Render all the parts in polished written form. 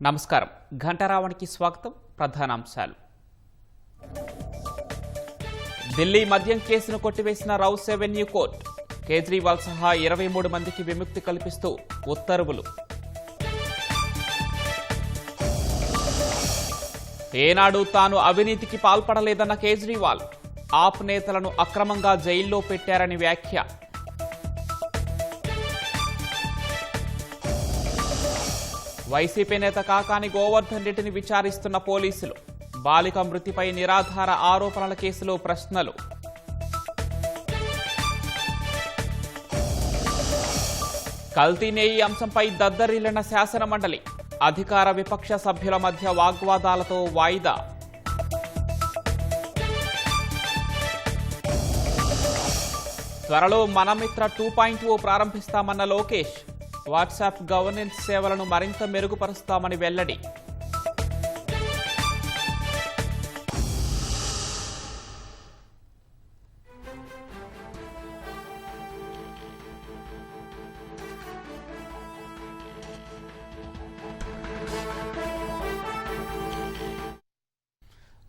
నమస్కారం ఘంటారావానికి స్వాగతం ప్రధానాంశాలు ఢిల్లీ మద్యం కేసును కొట్టివేసిన రౌస్ ఎవెన్యూ కోర్టు కేజ్రీవాల్ సహా 23 మందికి విముక్తి కల్పిస్తూ ఉత్తర్వులు ఏనాడు తాను అవినీతికి పాల్పడలేదన్న కేజ్రీవాల్ ఆప్ నేతలను అక్రమంగా జైల్లో పెట్టారని వ్యాఖ్య వైసీపీ నేత కాకాని గోవర్ధన్ రెడ్డిని విచారిస్తున్న పోలీసులు బాలిక మృతిపై నిరాధార ఆరోపణల కేసులో ప్రశ్నలు కల్తీ నేయి అంశంపై దద్దరిల్లిన శాసన మండలి అధికార విపక్ష సభ్యుల మధ్య వాగ్వాదాలతో వాయిదా త్వరలో మనమిత్ర 2.0 ప్రారంభిస్తామన్న లోకేష్ వాట్సాప్ గవర్నెన్స్ సేవలను మరింత మెరుగుపరుస్తామని వెల్లడి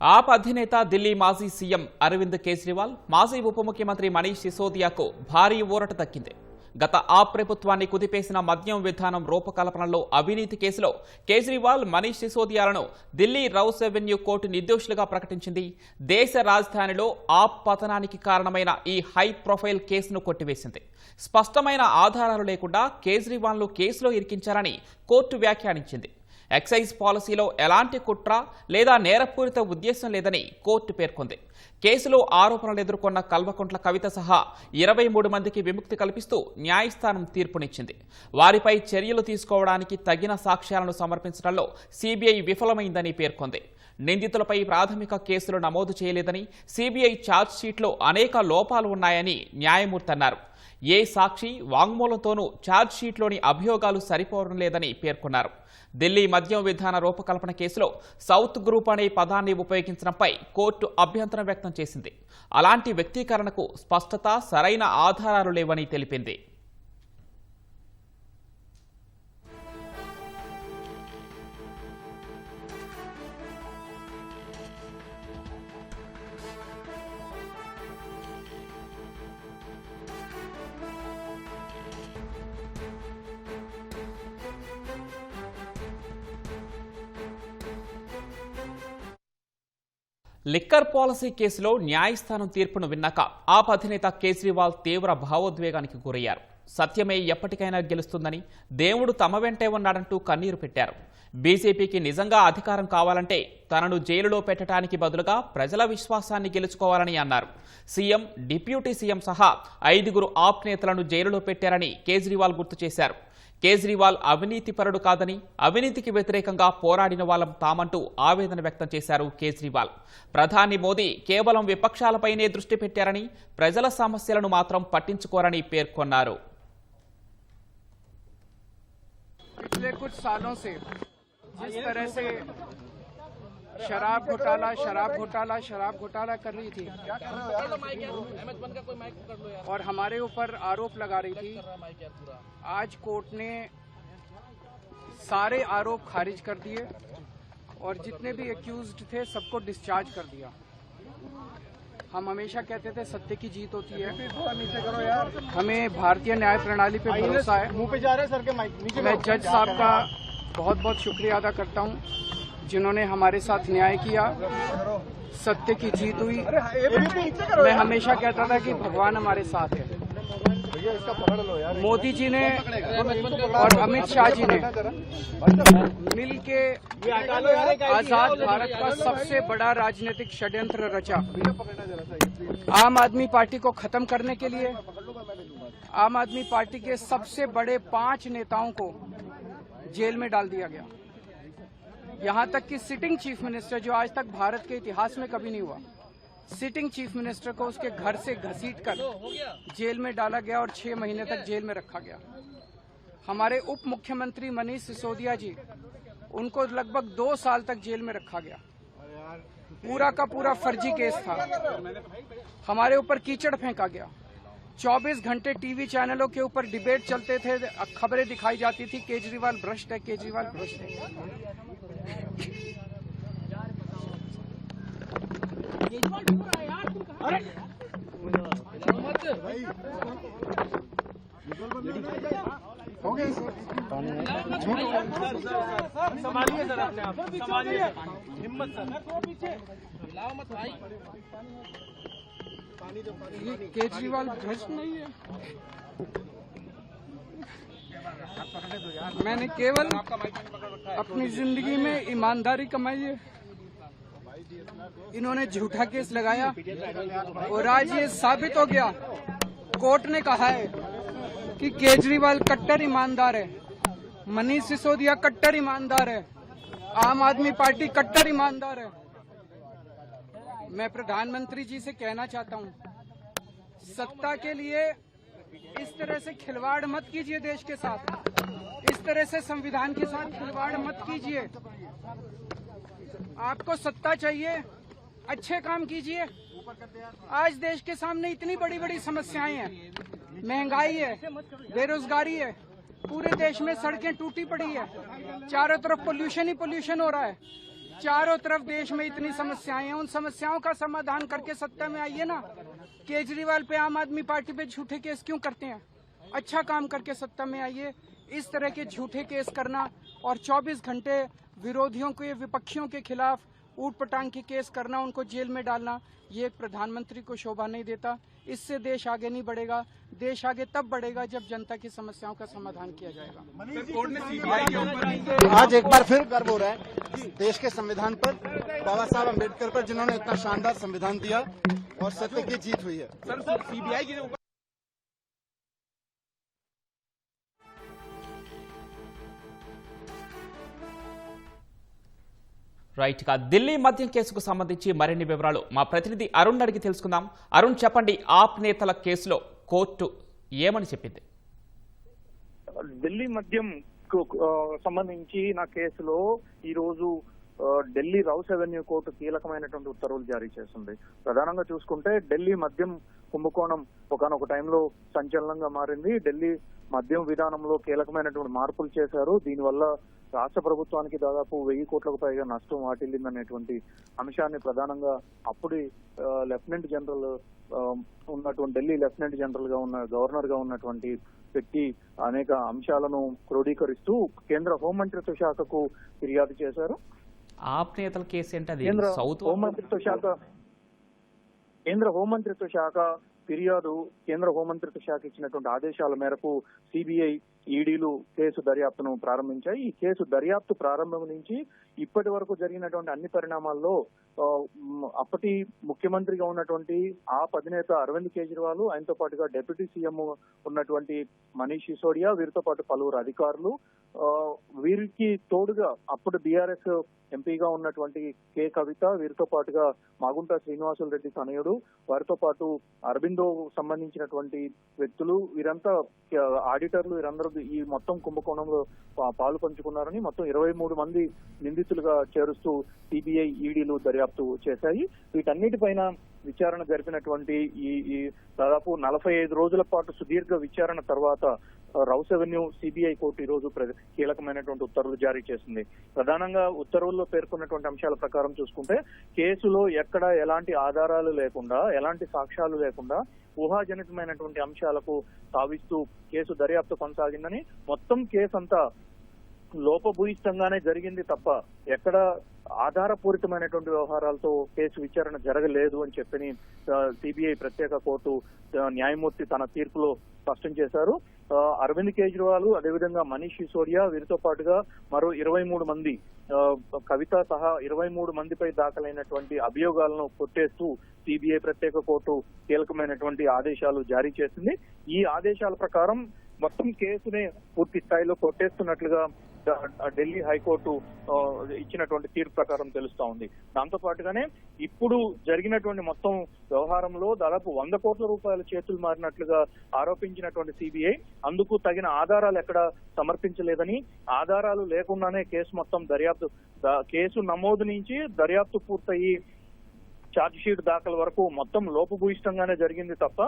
ఆప్ అధినేత ఢిల్లీ మాజీ సీఎం అరవింద్ కేజ్రీవాల్ మాజీ ఉప ముఖ్యమంత్రి మనీష్ సిసోదియాకు భారీ ఊరట దక్కింది. గత ఆప్ ప్రభుత్వాన్ని కుదిపేసిన మద్యం విధానం రూపకల్పనలో అవినీతి కేసులో కేజ్రీవాల్ మనీష్ సిసోదియాలను ఢిల్లీ రౌస్ ఎవెన్యూ కోర్టు నిర్దోషులుగా ప్రకటించింది. దేశ రాజధానిలో ఆప్ పతనానికి కారణమైన ఈ హై ప్రొఫైల్ కేసును కొట్టివేసింది. స్పష్టమైన ఆధారాలు లేకుండా కేజ్రీవాల్ను కేసులో ఇరికించారని కోర్టు వ్యాఖ్యానించింది. ఎక్సైజ్ పాలసీలో ఎలాంటి కుట్ర లేదా నేరపూరిత ఉద్దేశం లేదని కోర్టు పేర్కొంది. కేసులో ఆరోపణలు ఎదుర్కొన్న కల్వకుంట్ల కవిత సహా 23 మందికి విముక్తి కల్పిస్తూ న్యాయస్థానం తీర్పునిచ్చింది. వారిపై చర్యలు తీసుకోవడానికి తగిన సాక్ష్యాలను సమర్పించడంలో సీబీఐ విఫలమైందని పేర్కొంది. నిందితులపై ప్రాథమిక కేసులు నమోదు చేయలేదని, సీబీఐ ఛార్జ్షీట్లో అనేక లోపాలు ఉన్నాయని న్యాయమూర్తి అన్నారు. ఏ సాక్షి వాంగ్మూలంతోనూ ఛార్జ్షీట్లోని అభియోగాలు సరిపోవడం లేదని పేర్కొన్నారు. ఢిల్లీ మద్యం విధాన రూపకల్పన కేసులో సౌత్ గ్రూప్ అనే పదాన్ని ఉపయోగించడంపై కోర్టు అభ్యంతరం వ్యక్తం చేసింది. అలాంటి వ్యక్తీకరణకు స్పష్టత, సరైన ఆధారాలు లేవని తెలిపింది. లిక్కర్ పాలసీ కేసులో న్యాయస్థానం తీర్పును విన్నాక ఆప్ అధినేత కేజ్రీవాల్ తీవ్ర భావోద్వేగానికి గురయ్యారు. సత్యమే ఎప్పటికైనా గెలుస్తుందని, దేవుడు తమ వెంటే ఉన్నాడంటూ కన్నీరు పెట్టారు. బీజేపీకి నిజంగా అధికారం కావాలంటే తనను జైలులో పెట్టడానికి బదులుగా ప్రజల విశ్వాసాన్ని గెలుచుకోవాలని అన్నారు. సీఎం, డిప్యూటీ సీఎం సహా 5 ఆప్ నేతలను జైలులో పెట్టారని కేజ్రీవాల్ గుర్తు చేశారు. కేజ్రీవాల్ అవినీతిపరుడు కాదని, అవినీతికి వ్యతిరేకంగా పోరాడిన వాళ్ళం తామంటూ ఆవేదన వ్యక్తం చేశారు కేజ్రీవాల్. ప్రధాని మోదీ కేవలం విపక్షాలపైనే దృష్టి పెట్టారని, ప్రజల సమస్యలను మాత్రం పట్టించుకోరని పేర్కొన్నారు. पिछले कुछ सालों से जिस तरह से शराब घोटाला कर रही थी और हमारे ऊपर आरोप लगा रही थी, आज कोर्ट ने सारे आरोप खारिज कर दिए और जितने भी एक्यूज्ड थे सबको डिस्चार्ज कर दिया. हम हमेशा कहते थे सत्य की जीत होती है. हमें भारतीय न्याय प्रणाली पे भरोसा है. मैं जज साहब का बहुत बहुत शुक्रिया अदा करता हूं जिन्होंने हमारे साथ न्याय किया. सत्य की जीत हुई. मैं हमेशा कहता था कि भगवान हमारे साथ है. मोदी जी ने और अमित शाह जी ने मिल के आजाद भारत का सबसे बड़ा राजनीतिक षड्यंत्र रचा. आम आदमी पार्टी को खत्म करने के लिए आम आदमी पार्टी के सबसे बड़े 5 नेताओं को जेल में डाल दिया गया. यहां तक कि सिटिंग चीफ मिनिस्टर, जो आज तक भारत के इतिहास में कभी नहीं हुआ, सिटिंग चीफ मिनिस्टर को उसके घर से घसीटकर जेल में डाला गया और 6 महीने तक जेल में रखा गया. हमारे उप मुख्यमंत्री मनीष सिसोदिया जी, उनको लगभग 2 साल तक जेल में रखा गया. पूरा का पूरा फर्जी केस था. हमारे ऊपर कीचड़ फेंका गया. 24 घंटे टीवी चैनलों के ऊपर डिबेट चलते थे, खबरें दिखाई जाती थी केजरीवाल भ्रष्ट है, केजरीवाल भ्रष्ट है। संभालिए सर, अपने आप संभालिए, हिम्मत सर, ये केजरीवाल भ्रष्ट नहीं है। मैंने केवल अपनी जिंदगी में ईमानदारी कमाई है, इन्होंने झूठा केस लगाया और आज ये साबित हो गया। कोर्ट ने कहा है कि केजरीवाल कट्टर ईमानदार है, मनीष सिसोदिया कट्टर ईमानदार है, आम आदमी पार्टी कट्टर ईमानदार है। मैं प्रधानमंत्री जी से कहना चाहता हूं, सत्ता के लिए इस तरह से खिलवाड़ मत कीजिए, देश के साथ इस तरह से संविधान के साथ खिलवाड़ मत कीजिए। आपको सत्ता चाहिए, अच्छे काम कीजिए। आज देश के सामने इतनी बड़ी बड़ी समस्याएं हैं, महंगाई है, बेरोजगारी है, पूरे देश में सड़कें टूटी पड़ी है, चारों तरफ पोल्यूशन ही पोल्यूशन हो रहा है, चारों तरफ देश में इतनी समस्याएं हैं। उन समस्याओं का समाधान करके सत्ता में आइए ना। केजरीवाल पे, आम आदमी पार्टी पे झूठे केस क्यों करते हैं? अच्छा काम करके सत्ता में आइए। इस तरह के झूठे केस करना और 24 घंटे विरोधियों के, विपक्षियों के खिलाफ ऊट पटांग के केस करना, उनको जेल में डालना, ये एक प्रधानमंत्री को शोभा नहीं देता। इससे देश आगे नहीं बढ़ेगा। देश आगे तब बढ़ेगा जब जनता की समस्याओं का समाधान किया जाएगा। आज एक बार फिर गर्व हो रहा है देश के संविधान पर, बाबा साहब अम्बेडकर पर, जिन्होंने इतना शानदार संविधान दिया और सत्य की जीत हुई है। सर सीबीआई के ऊपर రైట్ గా ఢిల్లీ మద్యం కేసుకు సంబంధించి మరిన్ని వివరాలు మా ప్రతినిధి అరుణ్ అడిగి తెలుసుకుందాం. అరుణ్ చెప్పండి, ఆప్ నేతల కేసులో కోర్టు ఏమని చెప్పింది? ఢిల్లీ మద్యం సంబంధించి నా కేసులో ఈ రోజు ఢిల్లీ రౌస్ అవెన్యూ కోర్టు కీలకమైనటువంటి ఉత్తర్వులు జారీ చేస్తుంది. ప్రధానంగా చూసుకుంటే ఢిల్లీ మద్యం కుంభకోణం ఒకనొక టైంలో సంచలనంగా మారింది. ఢిల్లీ మద్యం విధానంలో కీలకమైనటువంటి మార్పులు చేశారు. దీనివల్ల రాష్ట్ర ప్రభుత్వానికి దాదాపు 1000 కోట్లకు పైగా నష్టం వాటిల్లిందనేటువంటి అంశాన్ని ప్రధానంగా అప్పుడు లెఫ్టినెంట్ జనరల్ ఉన్నటువంటి, ఢిల్లీ లెఫ్టినెంట్ జనరల్ గా ఉన్న, గవర్నర్ గా ఉన్నటువంటి వ్యక్తి అనేక అంశాలను క్రోడీకరిస్తూ కేంద్ర హోంమంత్రిత్వ శాఖకు ఫిర్యాదు చేశారు. ఆప్ నేతల కేసు ఏంటది? కేంద్ర హోంమంత్రిత్వ శాఖ ఫిర్యాదు, కేంద్ర హోంమంత్రిత్వ శాఖ ఇచ్చినటువంటి ఆదేశాల మేరకు సిబిఐ, ఈడీలు కేసు దర్యాప్తును ప్రారంభించాయి. ఈ కేసు దర్యాప్తు ప్రారంభం నుంచి ఇప్పటి వరకు జరిగినటువంటి అన్ని పరిణామాల్లో అప్పటి ముఖ్యమంత్రిగా ఉన్నటువంటి ఆప్ అధినేత అరవింద్ కేజ్రీవాల్, ఆయనతో పాటుగా డిప్యూటీ సీఎం ఉన్నటువంటి మనీష్ సిసోడియా, వీరితో పాటు పలువురు అధికారులు, వీరికి తోడుగా అప్పుడు బీఆర్ఎస్ ఎంపీగా ఉన్నటువంటి కే కవిత, వీరితో పాటుగా మాగుంట శ్రీనివాసులు రెడ్డి తనయుడు, వారితో పాటు అరబిందో సంబంధించినటువంటి వ్యక్తులు, వీరంతా ఆడిటర్లు, వీరందరూ ఈ మొత్తం కుంభకోణంలో పాలు పంచుకున్నారని మొత్తం 23 మంది నిందితులుగా చేరుస్తూ సిబిఐ, ఈడీలు దర్యాప్తు చేశాయి. వీటన్నిటిపైన విచారణ జరిపినటువంటి ఈ దాదాపు 45 రోజుల పాటు సుదీర్ఘ విచారణ తర్వాత రౌస్ అవెన్యూ సిబిఐ కోర్టు ఈ రోజు కీలకమైనటువంటి ఉత్తర్వులు జారీ చేసింది. ప్రధానంగా ఉత్తర్వుల్లో పేర్కొన్నటువంటి అంశాల ప్రకారం చూసుకుంటే, కేసులో ఎక్కడ ఎలాంటి ఆధారాలు లేకుండా, ఎలాంటి సాక్ష్యాలు లేకుండా ఊహాజనితమైనటువంటి అంశాలకు తావిస్తూ కేసు దర్యాప్తు కొనసాగిందని, మొత్తం కేసు అంతా లోపభూయిష్టంగానే జరిగింది తప్ప ఎక్కడ ఆధారపూరితమైనటువంటి వ్యవహారాలతో కేసు విచారణ జరగలేదు అని చెప్పని సిబిఐ ప్రత్యేక కోర్టు న్యాయమూర్తి తన తీర్పులో స్పష్టం చేశారు. అరవింద్ కేజ్రీవాల్, అదేవిధంగా మనీష్ సిసోడియా, వీరితో పాటుగా మరో 23 మంది, కవిత సహా 23 మందిపై దాఖలైనటువంటి అభియోగాలను కొట్టేస్తూ సిబిఐ ప్రత్యేక కోర్టు కీలకమైనటువంటి ఆదేశాలు జారీ చేసింది. ఈ ఆదేశాల ప్రకారం మొత్తం కేసునే పూర్తి స్థాయిలో కొట్టేస్తున్నట్లుగా ఢిల్లీ హైకోర్టు ఇచ్చినటువంటి తీర్పు ప్రకారం తెలుస్తా ఉంది. దాంతో పాటుగానే ఇప్పుడు జరిగినటువంటి మొత్తం వ్యవహారంలో దాదాపు 100 కోట్ల రూపాయల చేతులు మారినట్లుగా ఆరోపించినటువంటి సిబిఐ అందుకు తగిన ఆధారాలు ఎక్కడ సమర్పించలేదని, ఆధారాలు లేకుండానే కేసు మొత్తం కేసు నమోదు నుంచి దర్యాప్తు పూర్తయి ఛార్జ్ షీట్ దాఖలు వరకు మొత్తం లోపభూయిష్టంగానే జరిగింది తప్ప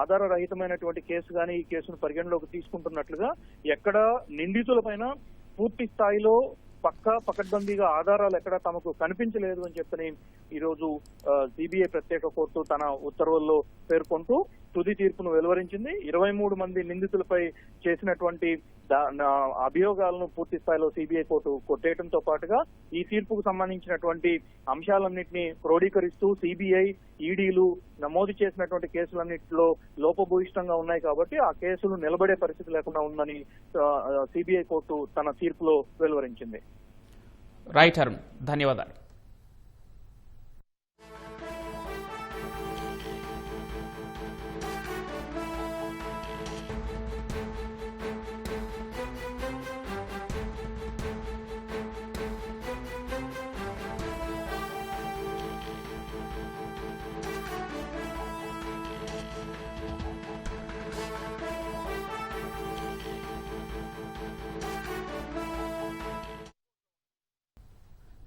ఆధారరహితమైనటువంటి కేసు గానీ ఈ కేసును పరిగణలోకి తీసుకుంటున్నట్లుగా ఎక్కడ నిందితులపైన పూర్తి స్థాయిలో పకడ్బందీగా ఆధారాలు ఎక్కడ తమకు కనిపించలేదు అని చెప్పని ఈ రోజు సిబిఐ ప్రత్యేక కోర్టు తన ఉత్తర్వుల్లో పేర్కొంటూ తుది తీర్పును వెలువరించింది. 23 మంది నిందితులపై చేసినటువంటి అభియోగాలను పూర్తి స్థాయిలో సిబిఐ కోర్టు కొట్టేయడంతో పాటుగా ఈ తీర్పుకు సంబంధించినటువంటి అంశాలన్నింటినీ క్రోడీకరిస్తూ సిబిఐ ఈడీలు నమోదు చేసినటువంటి కేసులన్నింటిలో లోపభూయిష్టంగా ఉన్నాయి కాబట్టి ఆ కేసులు నిలబడే పరిస్థితి లేకుండా ఉందని సిబిఐ కోర్టు తన తీర్పులో వెలువరించింది. రైట్ అరుణ్, ధన్యవాదాలు.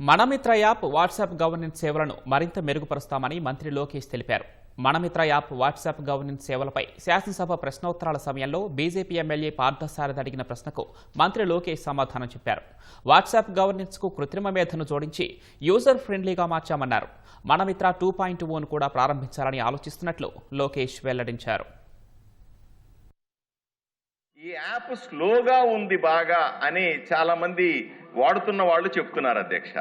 మనమిత్ర యాప్ వాట్సాప్ గవర్నెన్స్ సేవలను మరింత మెరుగుపరుస్తామని మంత్రి లోకేష్ తెలిపారు. మనమిత్ర యాప్ వాట్సాప్ గవర్నెన్స్ సేవలపై శాసనసభ ప్రశ్నోత్తరాల సమయంలో బీజేపీ ఎమ్మెల్యే పార్థసారథి అడిగిన ప్రశ్నకు మంత్రి లోకేష్ సమాధానం చెప్పారు. వాట్సాప్ గవర్నెన్స్ కు కృత్రిమ మేధను జోడించి యూజర్ ఫ్రెండ్లీగా మార్చామన్నారు. మనమిత్ర 2.0ను కూడా ప్రారంభించాలని ఆలోచిస్తున్నట్లు లోకేష్ వెల్లడించారు. ఈ యాప్ స్లోగా ఉంది బాగా అని చాలా మంది వాడుతున్న వాళ్ళు చెప్తున్నారు అధ్యక్ష.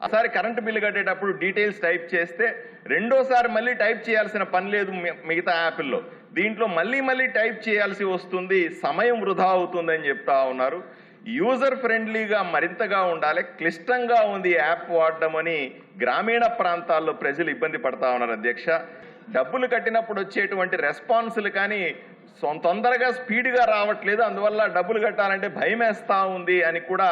ఒకసారి కరెంటు బిల్లు కట్టేటప్పుడు డీటెయిల్స్ టైప్ చేస్తే రెండోసారి మళ్ళీ టైప్ చేయాల్సిన పని లేదు మిగతా యాప్ల్లో. దీంట్లో మళ్ళీ టైప్ చేయాల్సి వస్తుంది, సమయం వృధా అవుతుందని చెప్తా ఉన్నారు. యూజర్ ఫ్రెండ్లీగా మరింతగా ఉండాలి. క్లిష్టంగా ఉంది యాప్ వాడడం అని గ్రామీణ ప్రాంతాల్లో ప్రజలు ఇబ్బంది పడతా ఉన్నారు అధ్యక్ష. డబ్బులు కట్టినప్పుడు వచ్చేటువంటి రెస్పాన్సులు కానీ తొందరగా స్పీడ్గా రావట్లేదు, అందువల్ల డబ్బులు కట్టాలంటే భయం వేస్తా ఉంది అని కూడా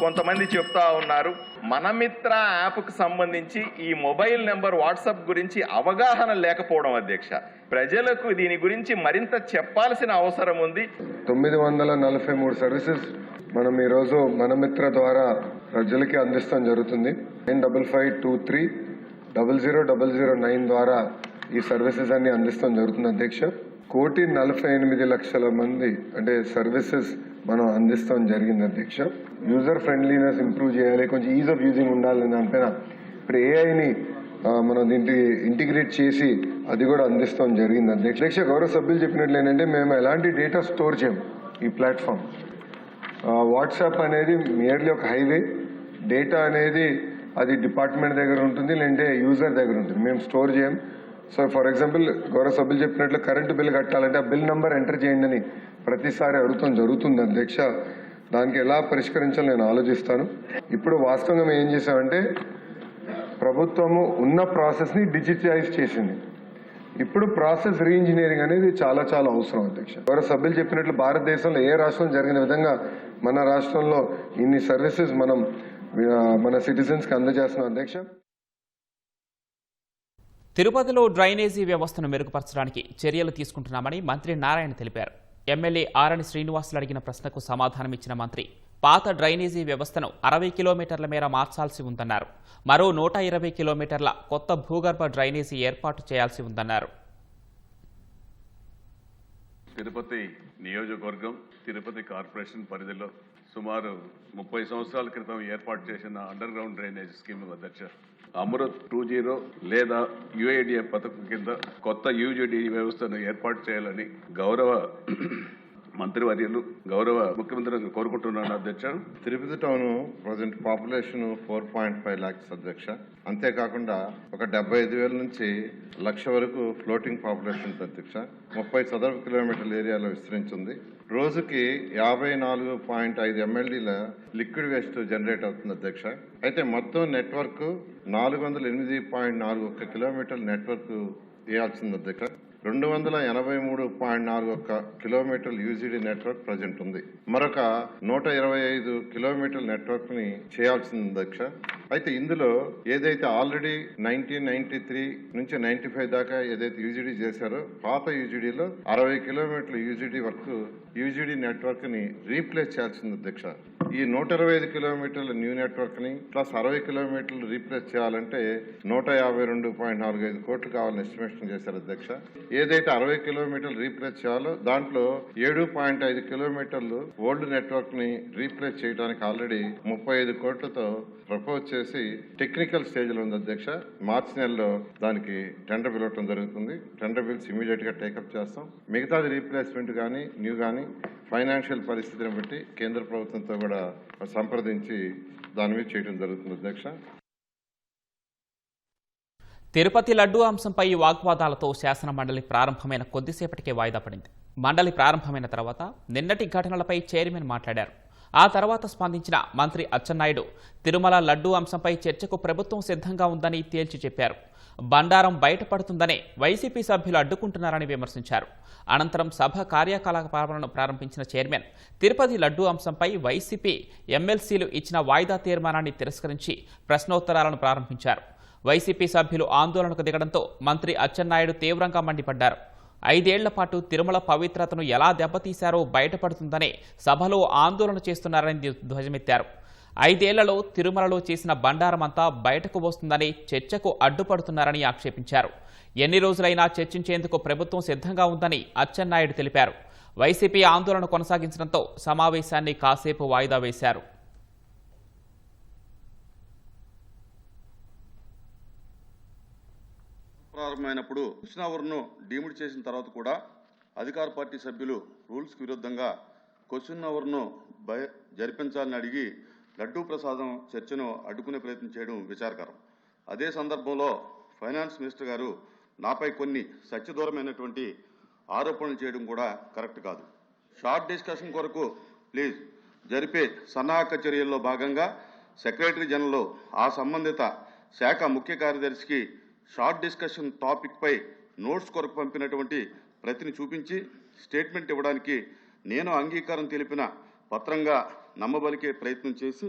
కొంతమంది చెప్తా ఉన్నారు. మనమిత్ర యాప్కు సంబంధించి ఈ మొబైల్ నెంబర్ వాట్సాప్ గురించి అవగాహన లేకపోవడం అధ్యక్ష. ప్రజలకు దీని గురించి మరింత చెప్పాల్సిన అవసరం ఉంది. 943 సర్వీసెస్ మనం ఈరోజు మనమిత్ర ద్వారా ప్రజలకి అందిస్తాం జరుగుతుంది. 9553 0009 ద్వారా ఈ సర్వీసెస్ అన్ని అందిస్తాం జరుగుతుంది అధ్యక్ష. 1,48,00,000 మంది అంటే సర్వీసెస్ మనం అందిస్తాం జరిగింది అధ్యక్ష. యూజర్ ఫ్రెండ్లీనెస్ ఇంప్రూవ్ చేయాలి, కొంచెం ఈజ్ ఆఫ్ యూజింగ్ ఉండాలని దానిపైన ఇప్పుడు ఏఐని మనం దీంట్లో ఇంటిగ్రేట్ చేసి అది కూడా అందిస్తాం జరిగింది అధ్యక్ష. గౌరవ సభ్యులు చెప్పినట్లు ఏంటంటే మేము ఎలాంటి డేటా స్టోర్ చేయం. ఈ ప్లాట్ఫామ్ వాట్సాప్ అనేది మియర్లీ ఒక హైవే. డేటా అనేది అది డిపార్ట్మెంట్ దగ్గర ఉంటుంది, లేదంటే యూజర్ దగ్గర ఉంటుంది, మేము స్టోర్ చేయం. సో ఫర్ ఎగ్జాంపుల్ గౌరవ సభ్యులు చెప్పినట్లు కరెంటు బిల్ కట్టాలంటే ఆ బిల్ నెంబర్ ఎంటర్ చేయండి అని ప్రతిసారి అడుగుతాం జరుగుతుంది అధ్యక్ష. దానికి ఎలా పరిష్కరించాలో నేను ఆలోచిస్తాను. ఇప్పుడు వాస్తవంగా మేము ఏం చేసామంటే ప్రభుత్వము ఉన్న ప్రాసెస్ని డిజిటలైజ్ చేసింది. ఇప్పుడు ప్రాసెస్ రీఇంజనీరింగ్ అనేది చాలా చాలా అవసరం అధ్యక్ష. గౌరవ సభ్యులు చెప్పినట్లు భారతదేశంలో ఏ రాష్ట్రం జరిగిన విధంగా మన రాష్ట్రంలో ఇన్ని సర్వీసెస్ మనం మన సిటిజన్స్కి అందజేస్తున్నాం అధ్యక్ష. తిరుపతిలో డ్రైనేజీ వ్యవస్థను మెరుగుపరచడానికి చర్యలు తీసుకుంటున్నామని మంత్రి నారాయణ తెలిపారు. ఎమ్మెల్యే ఆరణి శ్రీనివాసులు అడిగిన ప్రశ్నకు సమాధానమిచ్చిన మంత్రి పాత డ్రైనేజీ వ్యవస్థను 60 కిలోమీటర్ల మేర మార్చాల్సి ఉందన్నారు. మరో 120 కిలోమీటర్ల కొత్త భూగర్భ డ్రైనేజీ ఏర్పాటు చేయాల్సి ఉందన్నారు. తిరుపతి నియోజకవర్గం తిరుపతి కార్పొరేషన్ పరిధిలో సుమారు 30 సంవత్సరాల క్రితం ఏర్పాటు చేసిన అండర్ గ్రౌండ్ డ్రైనేజ్ స్కీమ్ అధ్యక్ష అమృత్ 2.0 లేదా యుఐడిఎఫ్ పథకం కింద కొత్త యూజీడీ వ్యవస్థను ఏర్పాటు చేయాలని గౌరవ మంత్రివర్యులు గౌరవ ముఖ్యమంత్రి కోరుకుంటున్నాను అధ్యక్ష. Tirupati town present population 4.5 lakhs అధ్యక్ష. అంతేకాకుండా ఒక 75,000 నుంచి 1,00,000 వరకు ఫ్లోటింగ్ పాపులేషన్ ఉంది అధ్యక్ష. 30 చదరపు కిలోమీటర్ల ఏరియాలో విస్తరించింది. రోజుకి 54.5 MLDల లిక్విడ్ వేస్ట్ జనరేట్ అవుతుంది అధ్యక్ష. అయితే మొత్తం నెట్వర్క్ 408.41 కిలోమీటర్ల నెట్వర్క్ వేయాల్సింది అధ్యక్ష. 283.41 కిలోమీటర్ల యూజీడీ నెట్వర్క్ ప్రజెంట్ ఉంది. మరొక 125 కిలోమీటర్ల నెట్వర్క్ ని చేయాల్సింది అధ్యక్ష. అయితే ఇందులో ఏదైతే ఆల్రెడీ 1993 నుంచి 95 దాకా ఏదైతే యూజీడీ చేశారో పాత యూజీడీలో 60 కిలోమీటర్ల యూజీడీ వరకు యూజీడీ నెట్వర్క్ ని రీప్లేస్ చేయాల్సింది అధ్యక్ష. ఈ 125 కిలోమీటర్ల న్యూ నెట్వర్క్ ని ప్లస్ 60 కిలోమీటర్లు రీప్లేస్ చేయాలంటే 152.45 కోట్లు కావాలని ఎస్టిమేషన్ చేశారు అధ్యక్ష. ఏదైతే 60 కిలోమీటర్లు రీప్లేస్ చేయాలో దాంట్లో 7.5 కిలోమీటర్లు ఓల్డ్ నెట్వర్క్ ని రీప్లేస్ చేయడానికి ఆల్రెడీ 35 కోట్లతో ప్రపోజ్ చేసి టెక్నికల్ స్టేజ్ లో ఉంది అధ్యక్ష. మార్చి నెలలో దానికి టెండర్ పిలవటం జరుగుతుంది. టెండర్ బిల్స్ ఇమీడియట్ గా టేకప్ చేస్తాం. మిగతాది రీప్లేస్మెంట్ కానీ న్యూ కానీ ఫైనాన్షియల్ పరిస్థితిని బట్టి కేంద్ర ప్రభుత్వంతో కూడా సంప్రదించి దాని మీద చేయడం జరుగుతుంది అధ్యక్ష. తిరుపతి లడ్డూ అంశంపై వాగ్వాదాలతో శాసన మండలి ప్రారంభమైన కొద్దిసేపటికే వాయిదా పడింది. మండలి ప్రారంభమైన తర్వాత నిన్నటి ఘటనలపై చైర్మన్ మాట్లాడారు. ఆ తర్వాత స్పందించిన మంత్రి అచ్చెన్నాయుడు తిరుమల లడ్డూ అంశంపై చర్చకు ప్రభుత్వం సిద్ధంగా ఉందని తేల్చి చెప్పారు. బండారం బయటపడుతుందనే వైసీపీ సభ్యులు అడ్డుకుంటున్నారని విమర్శించారు. అనంతరం సభ కార్యకలాపాలను ప్రారంభించిన చైర్మన్ తిరుపతి లడ్డూ అంశంపై వైసీపీ ఎమ్మెల్సీలు ఇచ్చిన వాయిదా తీర్మానాన్ని తిరస్కరించి ప్రశ్నోత్తరాలను ప్రారంభించారు. వైసీపీ సభ్యులు ఆందోళనకు దిగడంతో మంత్రి అచ్చెన్నాయుడు తీవ్రంగా మండిపడ్డారు. 5 ఏళ్ల పాటు తిరుమల పవిత్రతను ఎలా దెబ్బతీశారో బయటపడుతుందనే సభలో ఆందోళన చేస్తున్నారని ధ్వజమెత్తారు. 5 ఏళ్లలో తిరుమలలో చేసిన బండారమంతా బయటకు వస్తుందని చర్చకు అడ్డుపడుతున్నారని ఆక్షేపించారు. ఎన్ని రోజులైనా చర్చించేందుకు ప్రభుత్వం సిద్ధంగా ఉందని అచ్చెన్నాయుడు తెలిపారు. వైసీపీ ఆందోళన కొనసాగించడంతో సమావేశాన్ని కాసేపు వాయిదా వేశారు. ప్రారంభమైనప్పుడు క్వశ్చన్ అవర్ను డీమ్డ్ చేసిన తర్వాత కూడా అధికార పార్టీ సభ్యులు రూల్స్కి విరుద్ధంగా క్వశ్చన్ అవర్ను జరిపించాలని అడిగి లడ్డూ ప్రసాదం చర్చను అడ్డుకునే ప్రయత్నం చేయడం విచారకరం. అదే సందర్భంలో ఫైనాన్స్ మినిస్టర్ గారు నాపై కొన్ని సత్యదూరమైనటువంటి ఆరోపణలు చేయడం కూడా కరెక్ట్ కాదు. షార్ట్ డిస్కషన్ కొరకు ప్లీజ్ జరిపే సన్నాహక చర్యల్లో భాగంగా సెక్రటరీ జనరల్ ఆ సంబంధిత శాఖ ముఖ్య కార్యదర్శికి షార్ట్ డిస్కషన్ టాపిక్ పై నోట్స్ కొరకు పంపినటువంటి ప్రతిని చూపించి స్టేట్మెంట్ ఇవ్వడానికి నేను అంగీకారం తెలిపిన పత్రంగా నమ్మబలికే ప్రయత్నం చేసి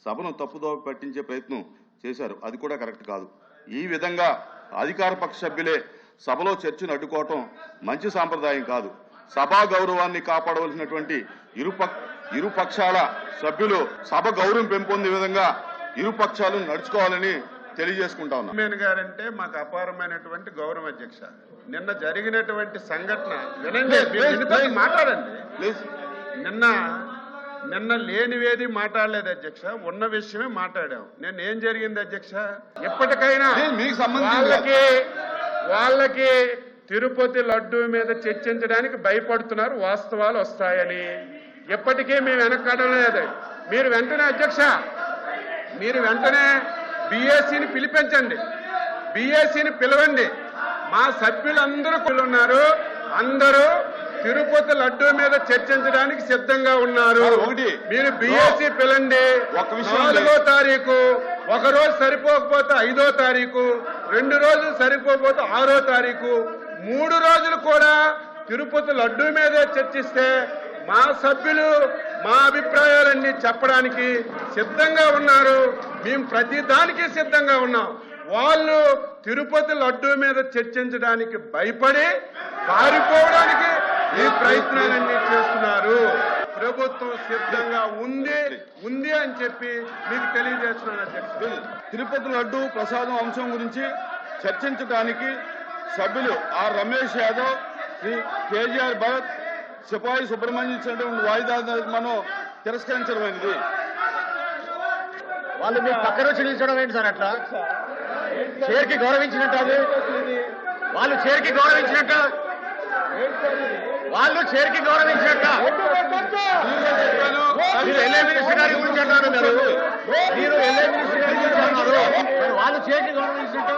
సభను తప్పుదోవ పట్టించే ప్రయత్నం చేశారు. అది కూడా కరెక్ట్ కాదు. ఈ విధంగా అధికార పక్ష సభ్యులే సభలో చర్చను అడ్డుకోవటం మంచి సాంప్రదాయం కాదు. సభా గౌరవాన్ని కాపాడవలసినటువంటి ఇరు పక్షాల సభ్యులు సభ గౌరవం పెంపొందే విధంగా ఇరు పక్షాలు నడుచుకోవాలని తెలియజేసుకుంటా ఉన్నాం. చైర్మన్ గారంటే మాకు అపారమైనటువంటి గౌరవం అధ్యక్ష. నిన్న జరిగినటువంటి సంఘటన వినండి, మాట్లాడండి ప్లీజ్. నిన్న లేనివేది మాట్లాడలేదు అధ్యక్ష, ఉన్న విషయమే మాట్లాడాం. నేను ఏం జరిగింది అధ్యక్ష, ఎప్పటికైనా మీకు సంబంధించి వాళ్ళకి తిరుపతి లడ్డూ మీద చర్చించడానికి భయపడుతున్నారు, వాస్తవాలు వస్తాయని. ఎప్పటికీ మేము వెనకడం లేదు. మీరు వెంటనే అధ్యక్ష, మీరు వెంటనే బీఏసీని పిలిపించండి, బీఏసీని పిలవండి. మా సభ్యులందరూ ఉన్నారు, అందరూ తిరుపతి లడ్డూ మీద చర్చించడానికి సిద్ధంగా ఉన్నారు. మీరు బీఏసీ పిలండి. 4వ తారీఖు, ఒక రోజు సరిపోకపోతే 5వ తారీఖు, 2 రోజులు సరిపోకపోతే 6వ తారీఖు, 3 రోజులు కూడా తిరుపతి లడ్డూ మీదే చర్చిస్తే మా సభ్యులు మా అభిప్రాయాలన్నీ చెప్పడానికి సిద్ధంగా ఉన్నారు. మేము ప్రతి దానికి సిద్ధంగా ఉన్నాం. వాళ్ళు తిరుపతి లడ్డూ మీద చర్చించడానికి భయపడి పారిపోవడానికి ఈ ప్రయత్నాలన్నీ చేస్తున్నారు. ప్రభుత్వం సిద్ధంగా ఉంది అని చెప్పి మీకు తెలియజేస్తున్నాను అధ్యక్షుడు. తిరుపతి లడ్డూ ప్రసాదం అంశం గురించి చర్చించడానికి సభ్యులు ఆర్ రమేష్ యాదవ్, శ్రీ కేజీఆర్ భరత్, సిపాయి సుబ్రహ్మణ్యం ఇచ్చినటువంటి వాయిదా మనం తిరస్కరించడమైనది. వాళ్ళు మీ పక్కన చెల్లించడం ఏంటి సార్? అట్లా చైర్కి గౌరవించినట్టు, అది వాళ్ళు చైర్కి గౌరవించినట్టు, వాళ్ళు చైర్కి గౌరవించినట్ట. మీరు ఎల్ఏ మినిస్టర్ గారి గురించి అంటారు, మీరు ఎల్ఏ మినిస్టర్ గారి గురించి అన్నారు, వాళ్ళు చైర్కి గౌరవించినట్టు.